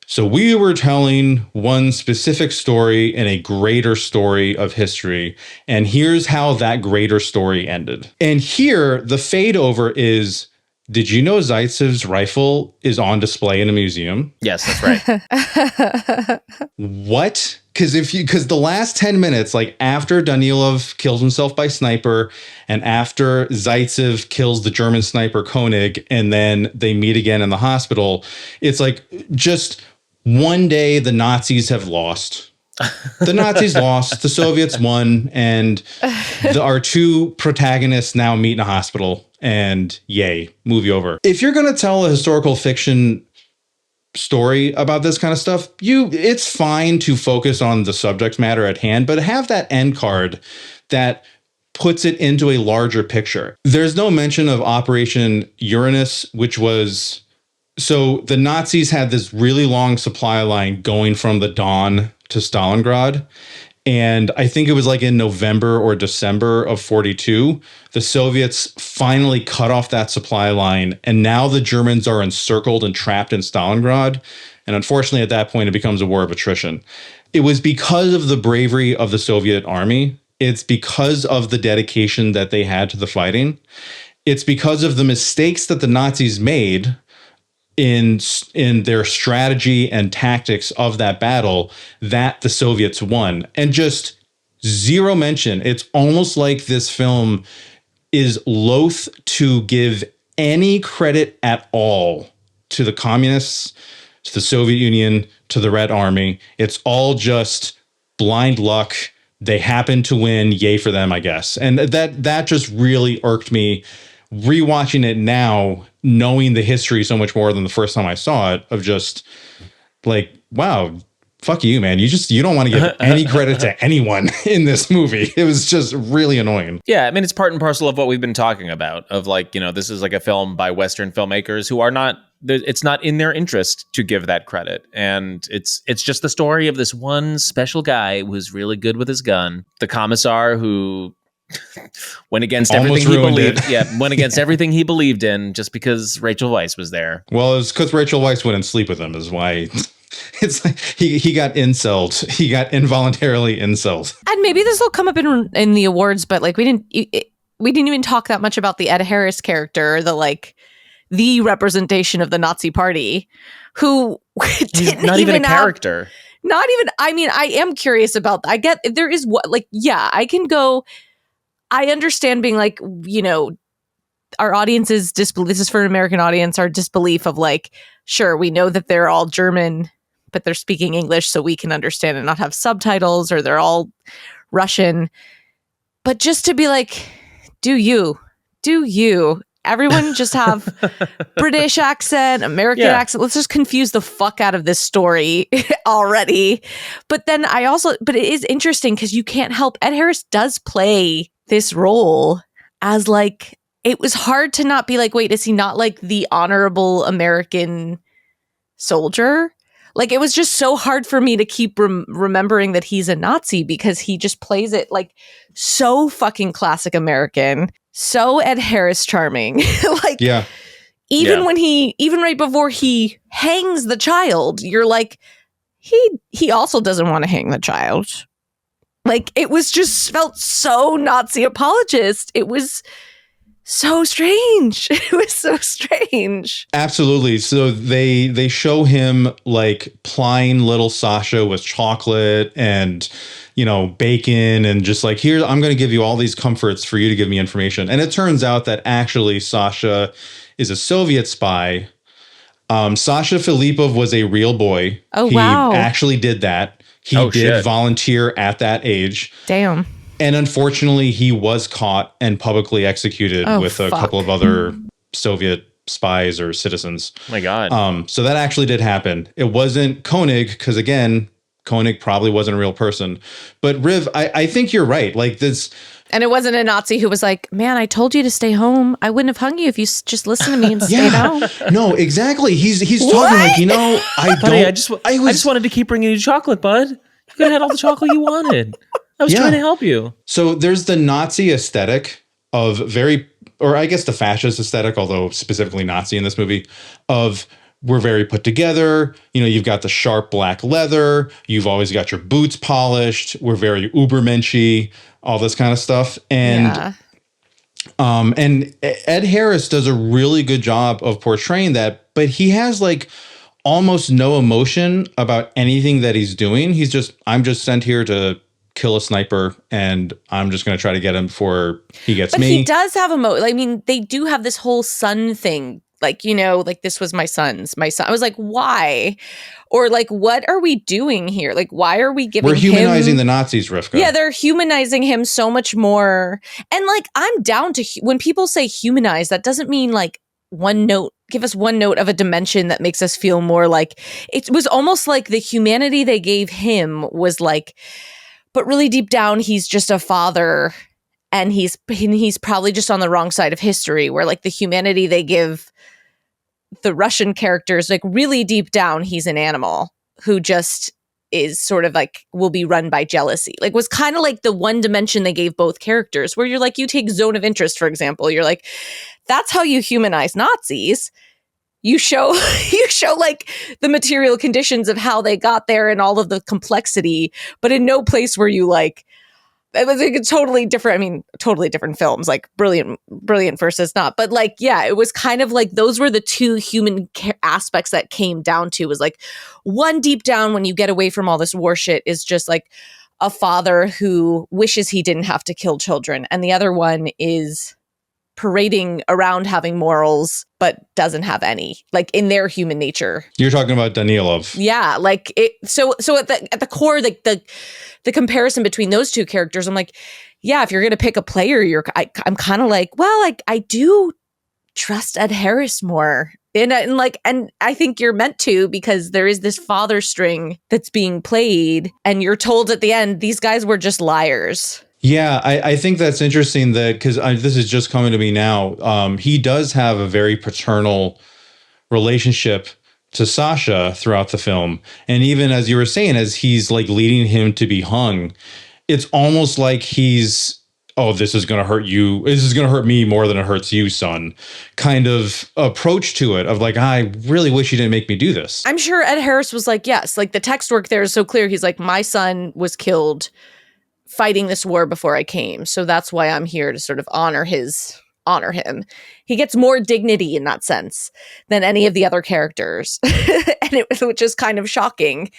so we were telling one specific story in a greater story of history, and here's how that greater story ended. And here the fade over is, did you know Zaitsev's rifle is on display in a museum? Yes, that's right. What? Because the last 10 minutes, like after Danilov kills himself by sniper and after Zaitsev kills the German sniper Koenig, and then they meet again in the hospital, it's like just one day the Nazis have lost. The Nazis lost, the Soviets won, and our two protagonists now meet in a hospital, and yay, movie over. If you're going to tell a historical fiction story about this kind of stuff, it's fine to focus on the subject matter at hand, but have that end card that puts it into a larger picture. There's no mention of Operation Uranus, which was, so the Nazis had this really long supply line going from the Don to Stalingrad. And I think it was like in November or December of 42, the Soviets finally cut off that supply line. And now the Germans are encircled and trapped in Stalingrad. And unfortunately, at that point, it becomes a war of attrition. It was because of the bravery of the Soviet army. It's because of the dedication that they had to the fighting. It's because of the mistakes that the Nazis made in their strategy and tactics of that battle that the Soviets won. And just zero mention. It's almost like this film is loath to give any credit at all to the communists, to the Soviet Union, to the Red Army. It's all just blind luck. They happen to win. Yay for them, I guess. And that just really irked me. Rewatching it now, knowing the history so much more than the first time I saw it, of just like, wow, fuck you, man. You don't want to give any credit to anyone in this movie. It was just really annoying. Yeah, I mean, it's part and parcel of what we've been talking about, of like, this is like a film by Western filmmakers who are not, it's not in their interest to give that credit. And it's just the story of this one special guy who's really good with his gun, the commissar who went against everything he believed. Went against everything he believed in just because Rachel Weisz was there. Well, it's because Rachel Weisz wouldn't sleep with him is why. It's like he got incelled. He got involuntarily incelled. And maybe this will come up in the awards, but like we didn't even talk that much about the Ed Harris character, the representation of the Nazi Party, who he's not even a character. Not even. I mean, I am curious about. I get there is what I can go. I understand being like, our audience's disbelief. This is for an American audience. Our disbelief of like, sure, we know that they're all German, but they're speaking English so we can understand and not have subtitles, or they're all Russian. But just to be like, do you? Everyone just have British accent, American accent. Let's just confuse the fuck out of this story already. But then but it is interesting because you can't help, Ed Harris does play this role as like, it was hard to not be like, wait, is he not like the honorable American soldier? Like, it was just so hard for me to keep remembering that he's a Nazi, because he just plays it like so fucking classic American, so Ed Harris charming. Like, even right before he hangs the child, you're like, he also doesn't want to hang the child. Like, it was just felt so Nazi apologist. It was so strange. It was so strange. Absolutely. So they show him like plying little Sasha with chocolate and, you know, bacon, and just like, here, I'm going to give you all these comforts for you to give me information. And it turns out that actually Sasha is a Soviet spy. Sasha Filipov was a real boy. Oh, he wow. actually did that. He did volunteer at that age. Damn. And unfortunately, he was caught and publicly executed with a couple of other Soviet spies or citizens. Oh my God. So that actually did happen. It wasn't Koenig, because again, Koenig probably wasn't a real person. But Riv, I think you're right. Like this. And it wasn't a Nazi who was like, man, I told you to stay home. I wouldn't have hung you if you just listened to me and stayed home. No, exactly. He's talking like, you know, I just wanted to keep bringing you chocolate, bud. You could have had all the chocolate you wanted. I was trying to help you. So there's the Nazi aesthetic of or I guess the fascist aesthetic, although specifically Nazi in this movie, of we're very put together. You know, you've got the sharp black leather. You've always got your boots polished. We're very ubermenschy, all this kind of stuff. And and Ed Harris does a really good job of portraying that, but he has like almost no emotion about anything that he's doing. I'm just sent here to kill a sniper, and I'm just going to try to get him before he gets me. But he does have I mean, they do have this whole son thing. Like, you know, like, this was my son. I was like, why? Or like, what are we doing here? Like, why are we giving We're humanizing the Nazis, Rivka. Yeah, they're humanizing him so much more. And like, I'm down to, when people say humanize, that doesn't mean like give us one note of a dimension that makes us feel more like, it was almost like the humanity they gave him was like, but really deep down, he's just a father, and he's probably just on the wrong side of history, where like the humanity they give the Russian characters, like really deep down, he's an animal who just is sort of like, will be run by jealousy. Like, was kind of like the one dimension they gave both characters, where you're like, you take Zone of Interest, for example, you're like, that's how you humanize Nazis. You show like the material conditions of how they got there and all of the complexity, but in no place where you like, it was like a totally different films, like brilliant versus not. But like, yeah, it was kind of like, those were the two human aspects that came down to, was like, one deep down, when you get away from all this war shit, is just like a father who wishes he didn't have to kill children. And the other one is parading around having morals, but doesn't have any, like, in their human nature. You're talking about Danilov. Yeah, like it. So at the core, like the comparison between those two characters, I'm like, yeah, if you're gonna pick a player, I'm kind of like, well, I do trust Ed Harris more, and I think you're meant to, because there is this father string that's being played, and you're told at the end these guys were just liars. Yeah, I think that's interesting, that because this is just coming to me now. He does have a very paternal relationship to Sasha throughout the film. And even as you were saying, as he's like leading him to be hung, it's almost like he's, oh, this is going to hurt you. This is going to hurt me more than it hurts you, son, kind of approach to it, of like, I really wish you didn't make me do this. I'm sure Ed Harris was like, yes, like the text work there is so clear. He's like, my son was killed fighting this war before I came. So that's why I'm here to sort of honor him. He gets more dignity in that sense than any of the other characters, which is kind of shocking.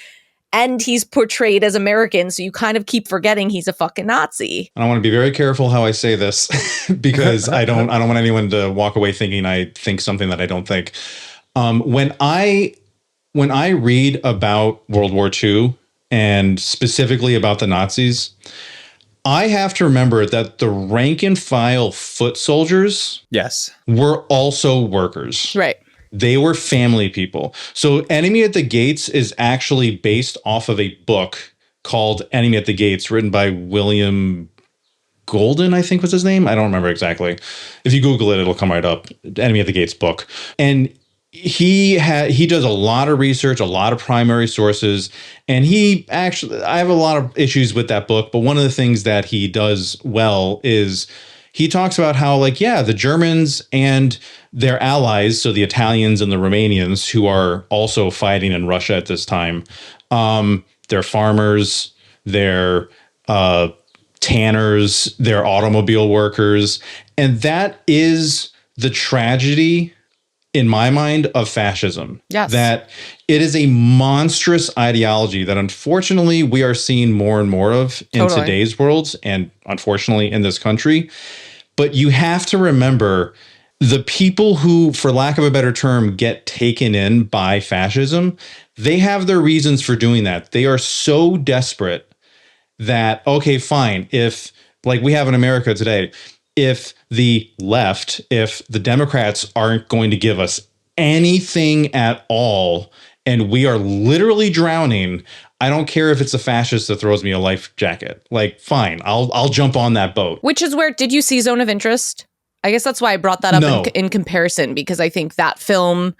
and he's portrayed as American, so you kind of keep forgetting he's a fucking Nazi. I want to be very careful how I say this because I don't want anyone to walk away thinking I think something that I don't think. When I read about World War II and specifically about the Nazis, I have to remember that the rank and file foot soldiers were also workers. Right. They were family people. So Enemy at the Gates is actually based off of a book called Enemy at the Gates, written by William Golden, I think was his name. I don't remember exactly. If you Google it, it'll come right up. Enemy at the Gates book. And he does a lot of research, a lot of primary sources, and I have a lot of issues with that book, but one of the things that he does well is he talks about how, like, yeah, the Germans and their allies, so the Italians and the Romanians, who are also fighting in Russia at this time, they're farmers, they're tanners, they're automobile workers, and that is the tragedy in my mind, of fascism. Yes. That it is a monstrous ideology that unfortunately we are seeing more and more of in today's world and unfortunately in this country. But you have to remember the people who, for lack of a better term, get taken in by fascism, they have their reasons for doing that. They are so desperate that, okay, fine, if, like we have in America today, if the left, if the Democrats aren't going to give us anything at all, and we are literally drowning, I don't care if it's a fascist that throws me a life jacket. Like, fine, I'll jump on that boat. Which is where, did you see Zone of Interest? I guess that's why I brought that up No. in comparison, because I think that film,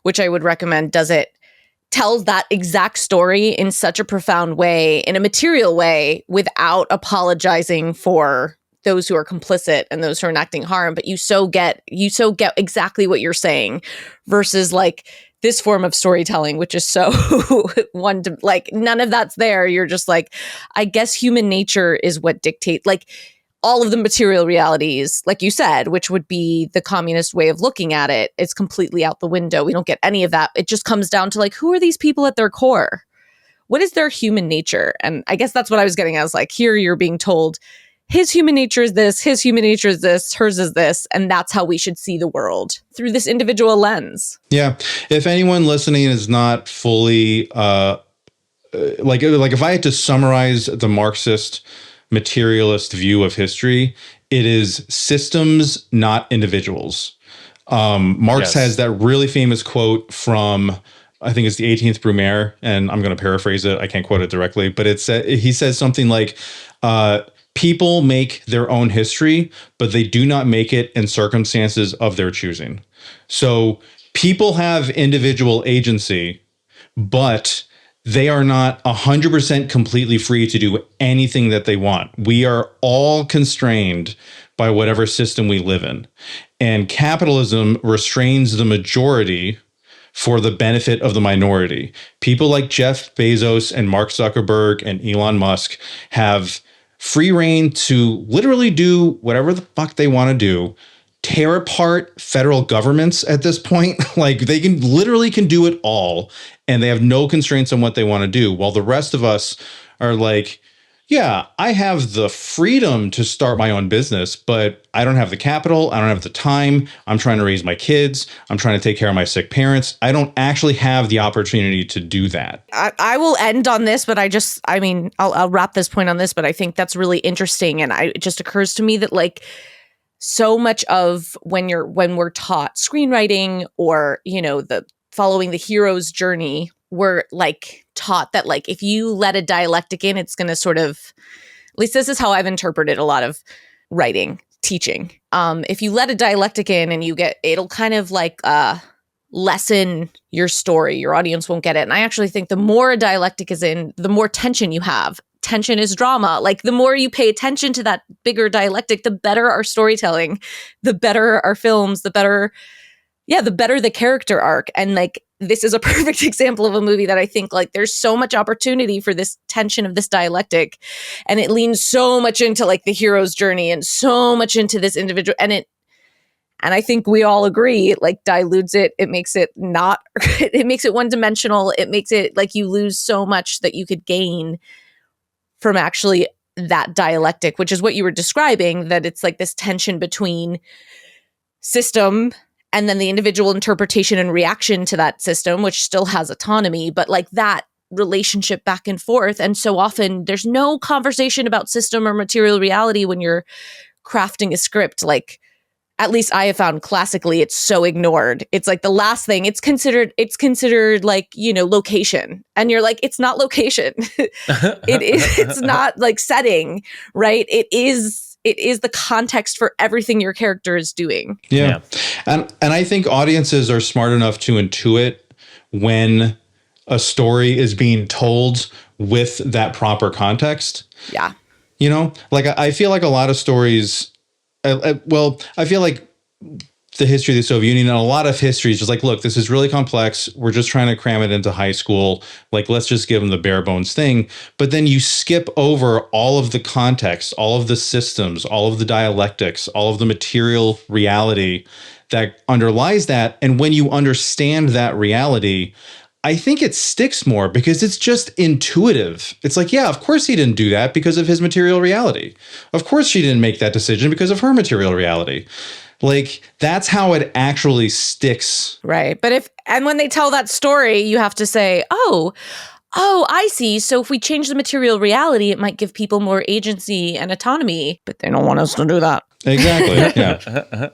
which I would recommend, tells that exact story in such a profound way, in a material way, without apologizing for those who are complicit and those who are enacting harm, but you so get exactly what you're saying, versus like this form of storytelling, which is so one to, like, none of that's there. You're just like, I guess human nature is what dictates, like, all of the material realities, like you said, which would be the communist way of looking at it, is completely out the window. We don't get any of that. It just comes down to, like, who are these people at their core? What is their human nature? And I guess that's what I was getting at. I was like, here you're being told, his human nature is this, his human nature is this, hers is this, and that's how we should see the world, through this individual lens. Yeah. If anyone listening is not fully, like if I had to summarize the Marxist materialist view of history, it is systems, not individuals. Marx has that really famous quote from, I think it's the 18th Brumaire, and I'm going to paraphrase it. I can't quote it directly, but he says something like, people make their own history, but they do not make it in circumstances of their choosing. So people have individual agency, but they are not 100% completely free to do anything that they want. We are all constrained by whatever system we live in. And capitalism restrains the majority for the benefit of the minority. People like Jeff Bezos and Mark Zuckerberg and Elon Musk have free reign to literally do whatever the fuck they want to do, tear apart federal governments at this point. Like, they can do it all, and they have no constraints on what they want to do. While the rest of us are like, yeah, I have the freedom to start my own business, but I don't have the capital. I don't have the time. I'm trying to raise my kids. I'm trying to take care of my sick parents. I don't actually have the opportunity to do that. I will end on this, but I'll wrap this point on this, but I think that's really interesting. And it just occurs to me that, like, so much of when we're taught screenwriting or, the following the hero's journey, we're like taught that, like, if you let a dialectic in, it's going to sort of, at least this is how I've interpreted a lot of writing, teaching. If you let a dialectic in and it'll kind of like lessen your story, your audience won't get it. And I actually think the more a dialectic is in, the more tension you have. Tension is drama. Like, the more you pay attention to that bigger dialectic, the better our storytelling, the better our films, the better the character arc. And, like, this is a perfect example of a movie that I think, like, there's so much opportunity for this tension of this dialectic, and it leans so much into, like, the hero's journey and so much into this individual, and And I think we all agree it like dilutes it. It makes it not, it makes it one dimensional. It makes it like you lose so much that you could gain from actually that dialectic, which is what you were describing, that it's like this tension between system and then the individual interpretation and reaction to that system, which still has autonomy, but like that relationship back and forth. And so often there's no conversation about system or material reality when you're crafting a script. Like, at least I have found classically, it's so ignored. It's like the last thing it's considered like, you know, location. And you're like, it's not location. It's not like setting, right? It is the context for everything your character is doing. Yeah. And I think audiences are smart enough to intuit when a story is being told with that proper context. Yeah. You know, like I feel like a lot of stories, I feel like the history of the Soviet Union and a lot of history is just like, look, this is really complex. We're just trying to cram it into high school. Like, let's just give them the bare bones thing. But then you skip over all of the context, all of the systems, all of the dialectics, all of the material reality that underlies that. And when you understand that reality, I think it sticks more because it's just intuitive. It's like, yeah, of course he didn't do that because of his material reality. Of course she didn't make that decision because of her material reality. Like, that's how it actually sticks. Right. But when they tell that story, you have to say, oh, I see. So if we change the material reality, it might give people more agency and autonomy, but they don't want us to do that. Exactly.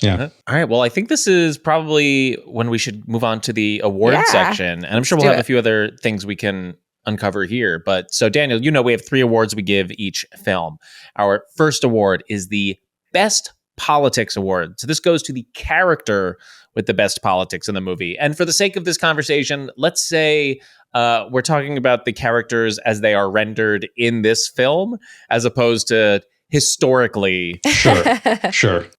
Yeah. All right. Well, I think this is probably when we should move on to the award section. And I'm sure we'll have a few other things we can uncover here. But so, Daniel, you know, we have 3 awards we give each film. Our first award is the Best Politics Award. So this goes to the character with the best politics in the movie. And for the sake of this conversation, let's say we're talking about the characters as they are rendered in this film, as opposed to historically. Sure.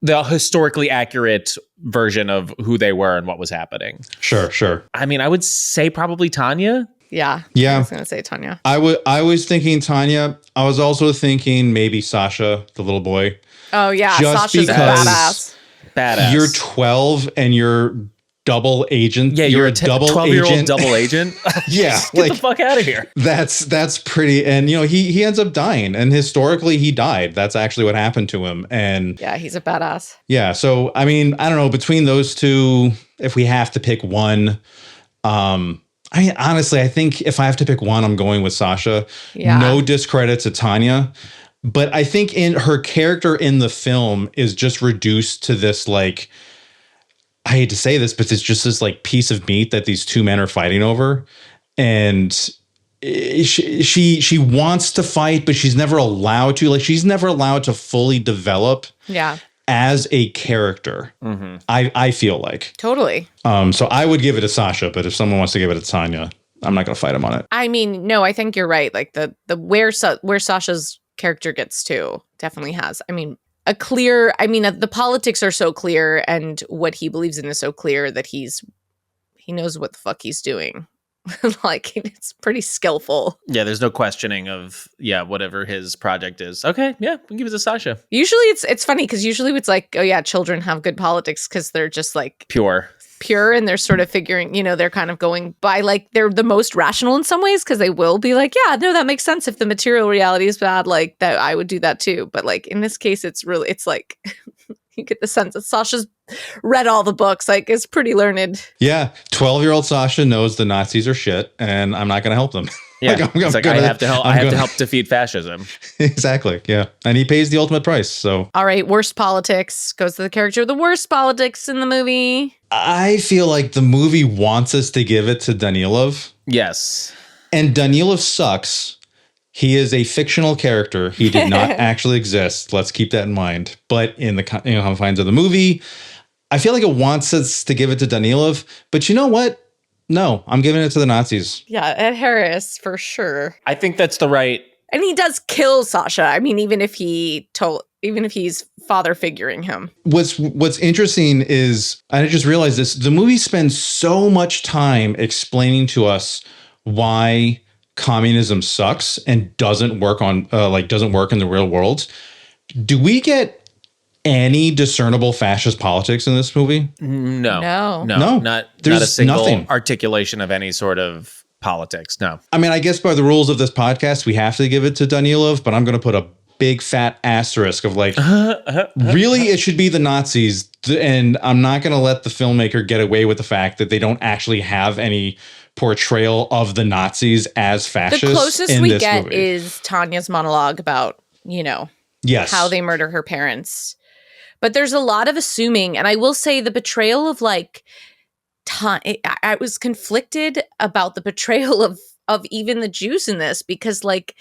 The historically accurate version of who they were and what was happening. Sure. I mean, I would say probably Tanya. Yeah. I was going to say Tanya. I was thinking Tanya. I was also thinking maybe Sasha, the little boy. Oh, yeah. Just Sasha's because badass. You're 12 and you're double agent. Yeah, you're a double 12-year-old double agent. Yeah. Get the fuck out of here. That's pretty. And, you know, he ends up dying. And historically, he died. That's actually what happened to him. And yeah, he's a badass. Yeah. So, I mean, I don't know. Between those two, if we have to pick one, I mean, honestly, I think if I have to pick one, I'm going with Sasha. Yeah. No discredit to Tanya. But I think in her character in the film is just reduced to this, like, I hate to say this, but it's just this like piece of meat that these two men are fighting over. And she wants to fight, but she's never allowed to. Like, she's never allowed to fully develop as a character. Mm-hmm. I feel like. Totally. So I would give it to Sasha, but if someone wants to give it to Tanya, I'm not going to fight him on it. I mean, no, I think you're right. Like the where Sasha's character gets to definitely has. I mean, the politics are so clear and what he believes in is so clear that he knows what the fuck he's doing. Like, it's pretty skillful. Yeah, there's no questioning of whatever his project is. Okay, yeah, we can give it to Sasha. Usually it's funny because usually it's like, oh yeah, children have good politics because they're just like pure and they're sort of figuring, you know, they're kind of going by like they're the most rational in some ways because they will be like, yeah, no, that makes sense. If the material reality is bad, like that, I would do that too. But like in this case, it's like you get the sense that Sasha's read all the books, like is pretty learned. Yeah, 12-year-old Sasha knows the Nazis are shit, and I'm not going to help them. Yeah, I have to help defeat fascism. Exactly. Yeah, and he pays the ultimate price. So, all right, worst politics goes to the character of the worst politics in the movie. I feel like the movie wants us to give it to Danilov. Yes, and Danilov sucks. He is a fictional character. He did not actually exist. Let's keep that in mind. But in the confines of the movie, I feel like it wants us to give it to Danilov. But you know what? No, I'm giving it to the Nazis. Yeah, Ed Harris, for sure. I think that's the right. And he does kill Sasha. I mean, even if he's father figuring him. What's interesting is, I just realized this, the movie spends so much time explaining to us why communism sucks and doesn't work in the real world. Do we get any discernible fascist politics in this movie? No, No. not a There's single nothing. articulation of any sort of politics. No. I mean, I guess by the rules of this podcast, we have to give it to Danilov, but I'm going to put a big fat asterisk of like, really, it should be the Nazis. And I'm not going to let the filmmaker get away with the fact that they don't actually have any portrayal of the Nazis as fascists. The closest in we this get movie. is Tanya's monologue about, Yes. how they murder her parents. But there's a lot of assuming. And I will say the betrayal of like, I was conflicted about the betrayal of even the Jews in this, because like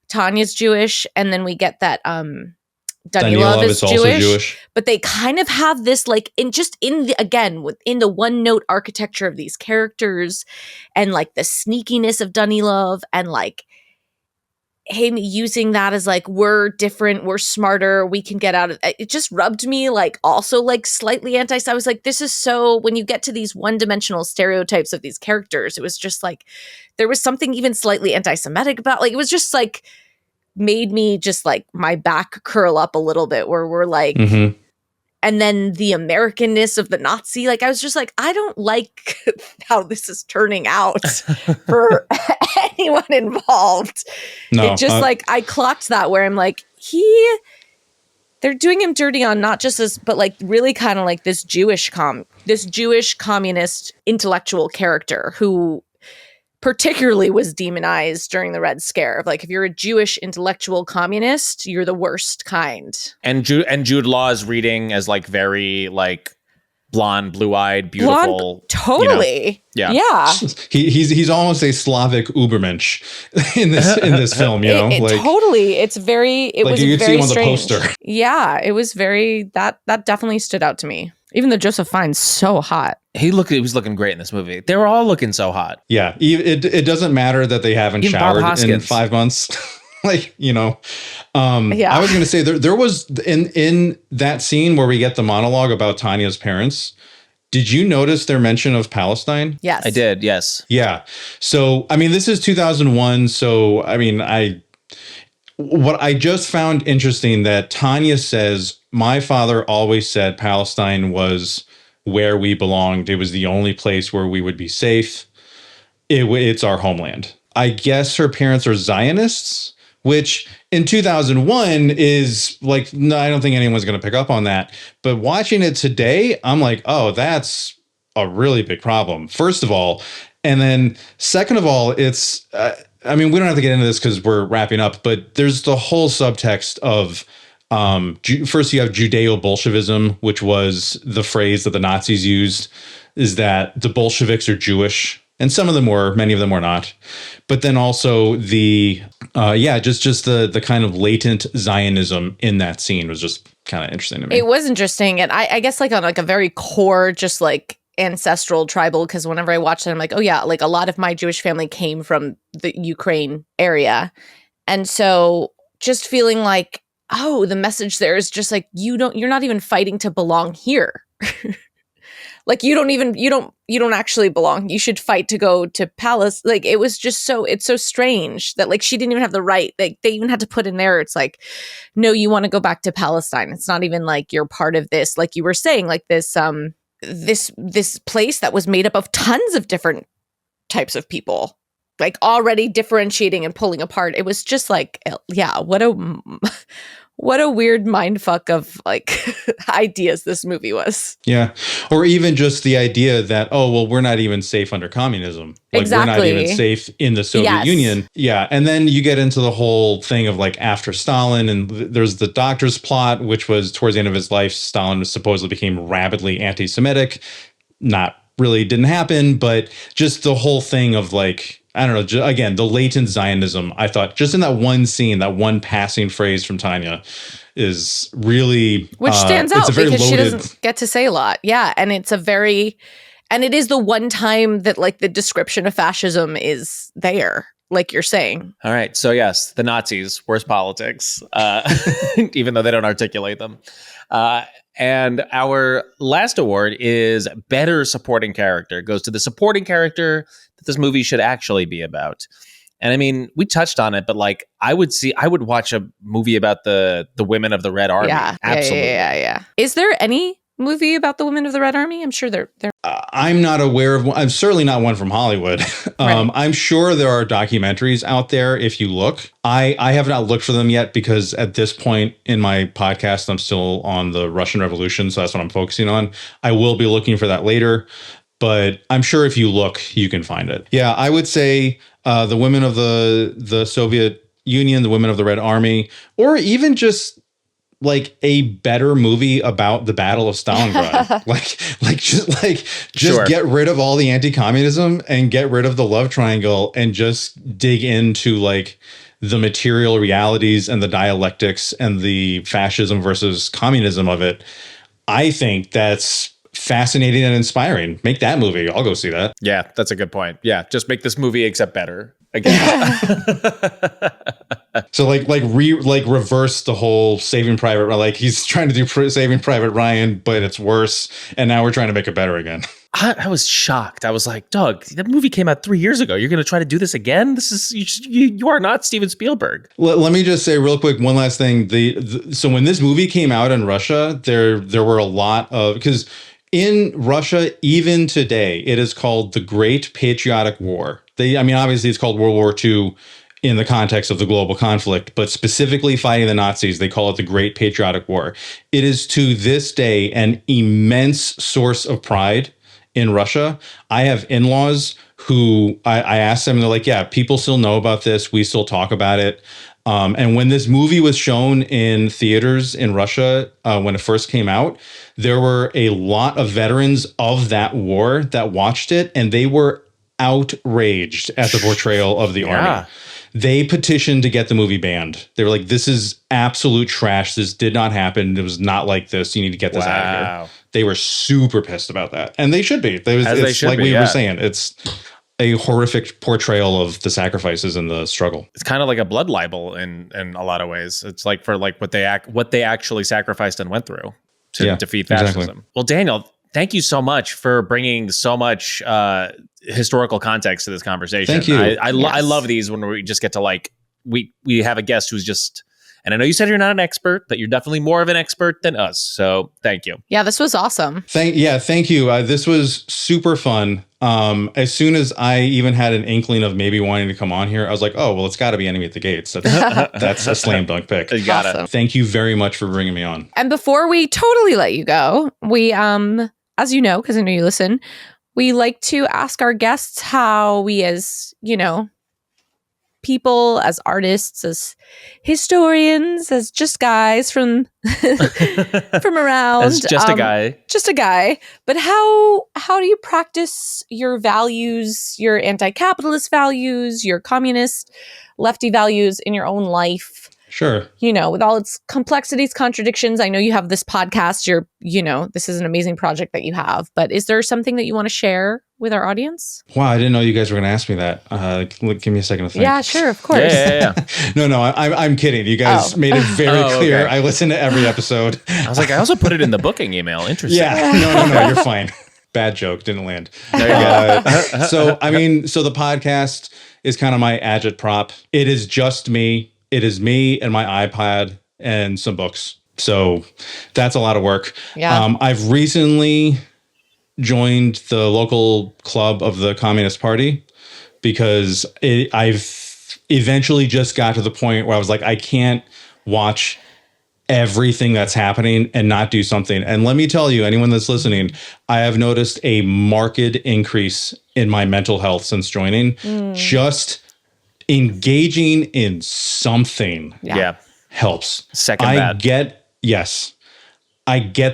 Tanya's Jewish, and then we get that Danilov is Jewish, but they kind of have this like within the one note architecture of these characters, and like the sneakiness of Danilov, and like him using that as like, we're different, we're smarter, we can get out of it. It just rubbed me like also like slightly I was like, this is so, when you get to these one-dimensional stereotypes of these characters, it was just like there was something even slightly anti-Semitic about, like, it was just like made me just like my back curl up a little bit, where we're like, and then the Americanness of the Nazi, like I was just like, I don't like how this is turning out for anyone involved. No, it just like, I clocked that, where I'm like, they're doing him dirty on not just as, but like really kind of like this Jewish communist intellectual character who particularly was demonized during the Red Scare. Like, if you're a Jewish intellectual communist, you're the worst kind. And Jude Law is reading as like very like blonde, blue-eyed, beautiful. Totally. Yeah. He's almost a Slavic Ubermensch in this film, like totally. It like was you could very see him on strange. the poster. Yeah, it was very that definitely stood out to me. Even though Joseph Fiennes so hot. He was looking great in this movie. They were all looking so hot. Yeah, it doesn't matter that they haven't Even Bob showered in Hoskins. 5 months. Like, Yeah. I was going to say there was in that scene where we get the monologue about Tanya's parents. Did you notice their mention of Palestine? Yes. I did, yes. Yeah. So, I mean, this is 2001. So, I mean, what I just found interesting that Tanya says, my father always said Palestine was where we belonged. It was the only place where we would be safe. It's our homeland. I guess her parents are Zionists, which in 2001 is like, no, I don't think anyone's going to pick up on that. But watching it today, I'm like, oh, that's a really big problem, first of all. And then second of all, it's, I mean, we don't have to get into this because we're wrapping up, but there's the whole subtext of, first you have Judeo-Bolshevism, which was the phrase that the Nazis used, is that the Bolsheviks are Jewish. And some of them were, many of them were not. But then also the, just the kind of latent Zionism in that scene was just kind of interesting to me. It was interesting. And I guess like on like a very core, just like ancestral tribal, because whenever I watch it, I'm like, oh yeah, like a lot of my Jewish family came from the Ukraine area. And so just feeling like, oh, the message there is just like, you're not even fighting to belong here. Like you don't actually belong. You should fight to go to Palestine. Like it was just it's so strange that like she didn't even have the right. Like they even had to put in there. It's like, no, you want to go back to Palestine. It's not even like you're part of this. Like you were saying, like this this place that was made up of tons of different types of people, like already differentiating and pulling apart. It was just like, yeah, what a weird mindfuck of like ideas this movie was. Yeah. Or even just the idea that, oh, well, we're not even safe under communism. Like Exactly. we're not even safe in the Soviet Yes. Union. Yeah. And then you get into the whole thing of like after Stalin, and there's the doctor's plot, which was towards the end of his life, Stalin supposedly became rabidly anti-Semitic. Not really, didn't happen, but just the whole thing of like, I don't know, again, the latent Zionism, I thought just in that one scene, that one passing phrase from Tanya is really... Which stands out because loaded, she doesn't get to say a lot. Yeah. And it is the one time that like the description of fascism is there, like you're saying. All right. So yes, the Nazis, worst politics, even though they don't articulate them. And our last award is Better Supporting Character. It goes to the supporting character that this movie should actually be about. And I mean, we touched on it, but like I would watch a movie about the women of the Red Army. Yeah. Absolutely. Yeah. Is there any movie about the women of the Red Army? I'm sure they're I'm not aware of one. I'm certainly not one from Hollywood. Right. I'm sure there are documentaries out there if you look. I have not looked for them yet because at this point in my podcast, I'm still on the Russian Revolution. So that's what I'm focusing on. I will be looking for that later, but I'm sure if you look, you can find it. Yeah, I would say the women of the Soviet Union, the women of the Red Army, or even just like a better movie about the Battle of Stalingrad. just Sure. get rid of all the anti-communism and get rid of the love triangle and just dig into like the material realities and the dialectics and the fascism versus communism of it. I think that's fascinating and inspiring. Make that movie. I'll go see that. Yeah, that's a good point. Yeah, just make this movie except better again. So reverse the whole Saving Private Ryan. Like he's trying to do Saving Private Ryan, but it's worse. And now we're trying to make it better again. I was shocked. I was like, Doug, that movie came out 3 years ago. You're going to try to do this again? This is you are not Steven Spielberg. Let me just say real quick one last thing. So when this movie came out in Russia, there were a lot of, because in Russia, even today, it is called the Great Patriotic War. Obviously it's called World War II in the context of the global conflict, but specifically fighting the Nazis, they call it the Great Patriotic War. It is to this day an immense source of pride in Russia. I have in-laws who I asked them, and they're like, yeah, people still know about this. We still talk about it. And when this movie was shown in theaters in Russia, when it first came out, there were a lot of veterans of that war that watched it, and they were outraged at the portrayal of the army. They petitioned to get the movie banned. They were like, this is absolute trash. This did not happen. It was not like this. You need to get this out of here. They were super pissed about that. And they should be. We were saying, it's a horrific portrayal of the sacrifices and the struggle. It's kind of like a blood libel in a lot of ways. It's like for like what they actually sacrificed and went through to defeat fascism. Exactly. Well, Daniel, thank you so much for bringing so much historical context to this conversation. Thank you. I love these when we just get to like, we have a guest who's just, and I know you said you're not an expert, but you're definitely more of an expert than us. So thank you. Yeah, this was awesome. Thank you. This was super fun. As soon as I even had an inkling of maybe wanting to come on here, I was like, oh, well, it's got to be Enemy at the Gates. That's a slam dunk pick. You got it. Thank you very much for bringing me on. And before we totally let you go, we, as you know, because I know you listen, we like to ask our guests how we, as, people, as artists, as historians, as just guys from around, as just a guy, but how do you practice your values, your anti-capitalist values, your communist lefty values in your own life? Sure. With all its complexities, contradictions. I know you have this podcast. This is an amazing project that you have, but is there something that you want to share with our audience? Wow, I didn't know you guys were going to ask me that. Give me a second to think. Yeah, sure, of course. Yeah. No, I'm kidding. You guys made it very clear. Okay. I listened to every episode. I was like, I also put it in the booking email. Interesting. Yeah, no, you're fine. Bad joke, didn't land. So the podcast is kind of my agitprop. It is just me. It is me and my iPad and some books. So that's a lot of work. Yeah. I've recently joined the local club of the Communist Party because I've eventually just got to the point where I was like, I can't watch everything that's happening and not do something. And let me tell you, anyone that's listening, I have noticed a marked increase in my mental health since joining. Just engaging in something helps. I get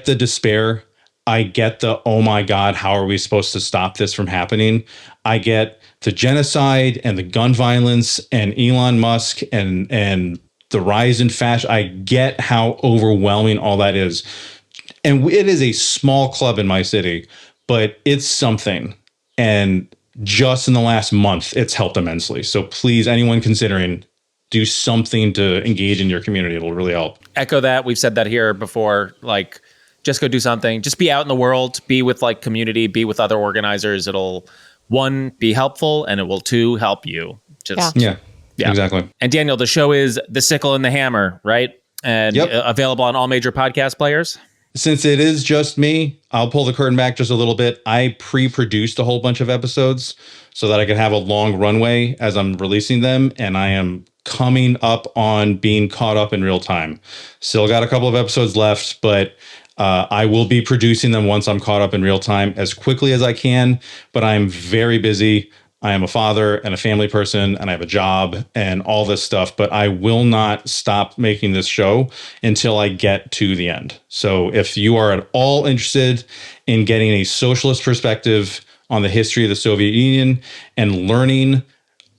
the despair. I get the, oh my God, how are we supposed to stop this from happening? I get the genocide and the gun violence and Elon Musk and the rise in fashion. I get how overwhelming all that is. And it is a small club in my city, but it's something. And just in the last month, it's helped immensely. So please, anyone considering, do something to engage in your community. It'll really help. Echo that. We've said that here before. Like, just go do something. Just be out in the world. Be with like community. Be with other organizers. It'll, 1, be helpful, and it will 2, help you. Just Yeah, Yeah. exactly. And Daniel, the show is The Sickle and the Hammer, right? And Yep. Available on all major podcast players. Since it is just me, I'll pull the curtain back just a little bit. I pre-produced a whole bunch of episodes so that I could have a long runway as I'm releasing them. And I am coming up on being caught up in real time. Still got a couple of episodes left, but I will be producing them once I'm caught up in real time as quickly as I can. But I'm very busy. I am a father and a family person, and I have a job and all this stuff, but I will not stop making this show until I get to the end. So if you are at all interested in getting a socialist perspective on the history of the Soviet Union and learning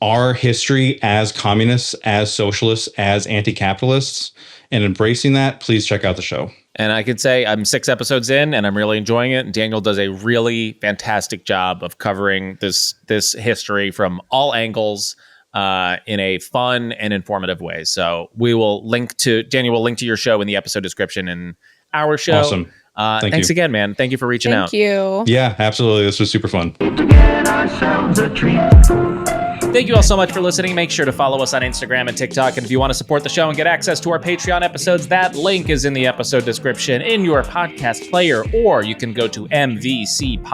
our history as communists, as socialists, as anti-capitalists, and embracing that, please check out the show. And I could say I'm 6 episodes in and I'm really enjoying it. And Daniel does a really fantastic job of covering this history from all angles in a fun and informative way. So Daniel will link to your show in the episode description in our show. Awesome. Thanks again, man. Thank you for reaching out. Thank you. Yeah, absolutely. This was super fun. To get ourselves a treat. Thank you all so much for listening. Make sure to follow us on Instagram and TikTok. And if you want to support the show and get access to our Patreon episodes, that link is in the episode description in your podcast player, or you can go to mvcpod.com.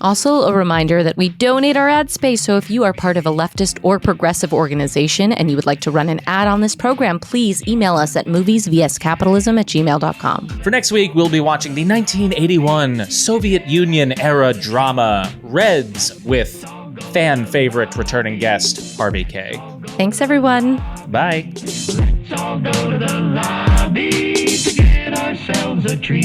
Also, a reminder that we donate our ad space, so if you are part of a leftist or progressive organization and you would like to run an ad on this program, please email us at moviesvscapitalism@gmail.com. For next week, we'll be watching the 1981 Soviet Union-era drama Reds with fan favorite returning guest Harvey K. Thanks, everyone. Bye. Let's all go to the lobby to get ourselves a treat.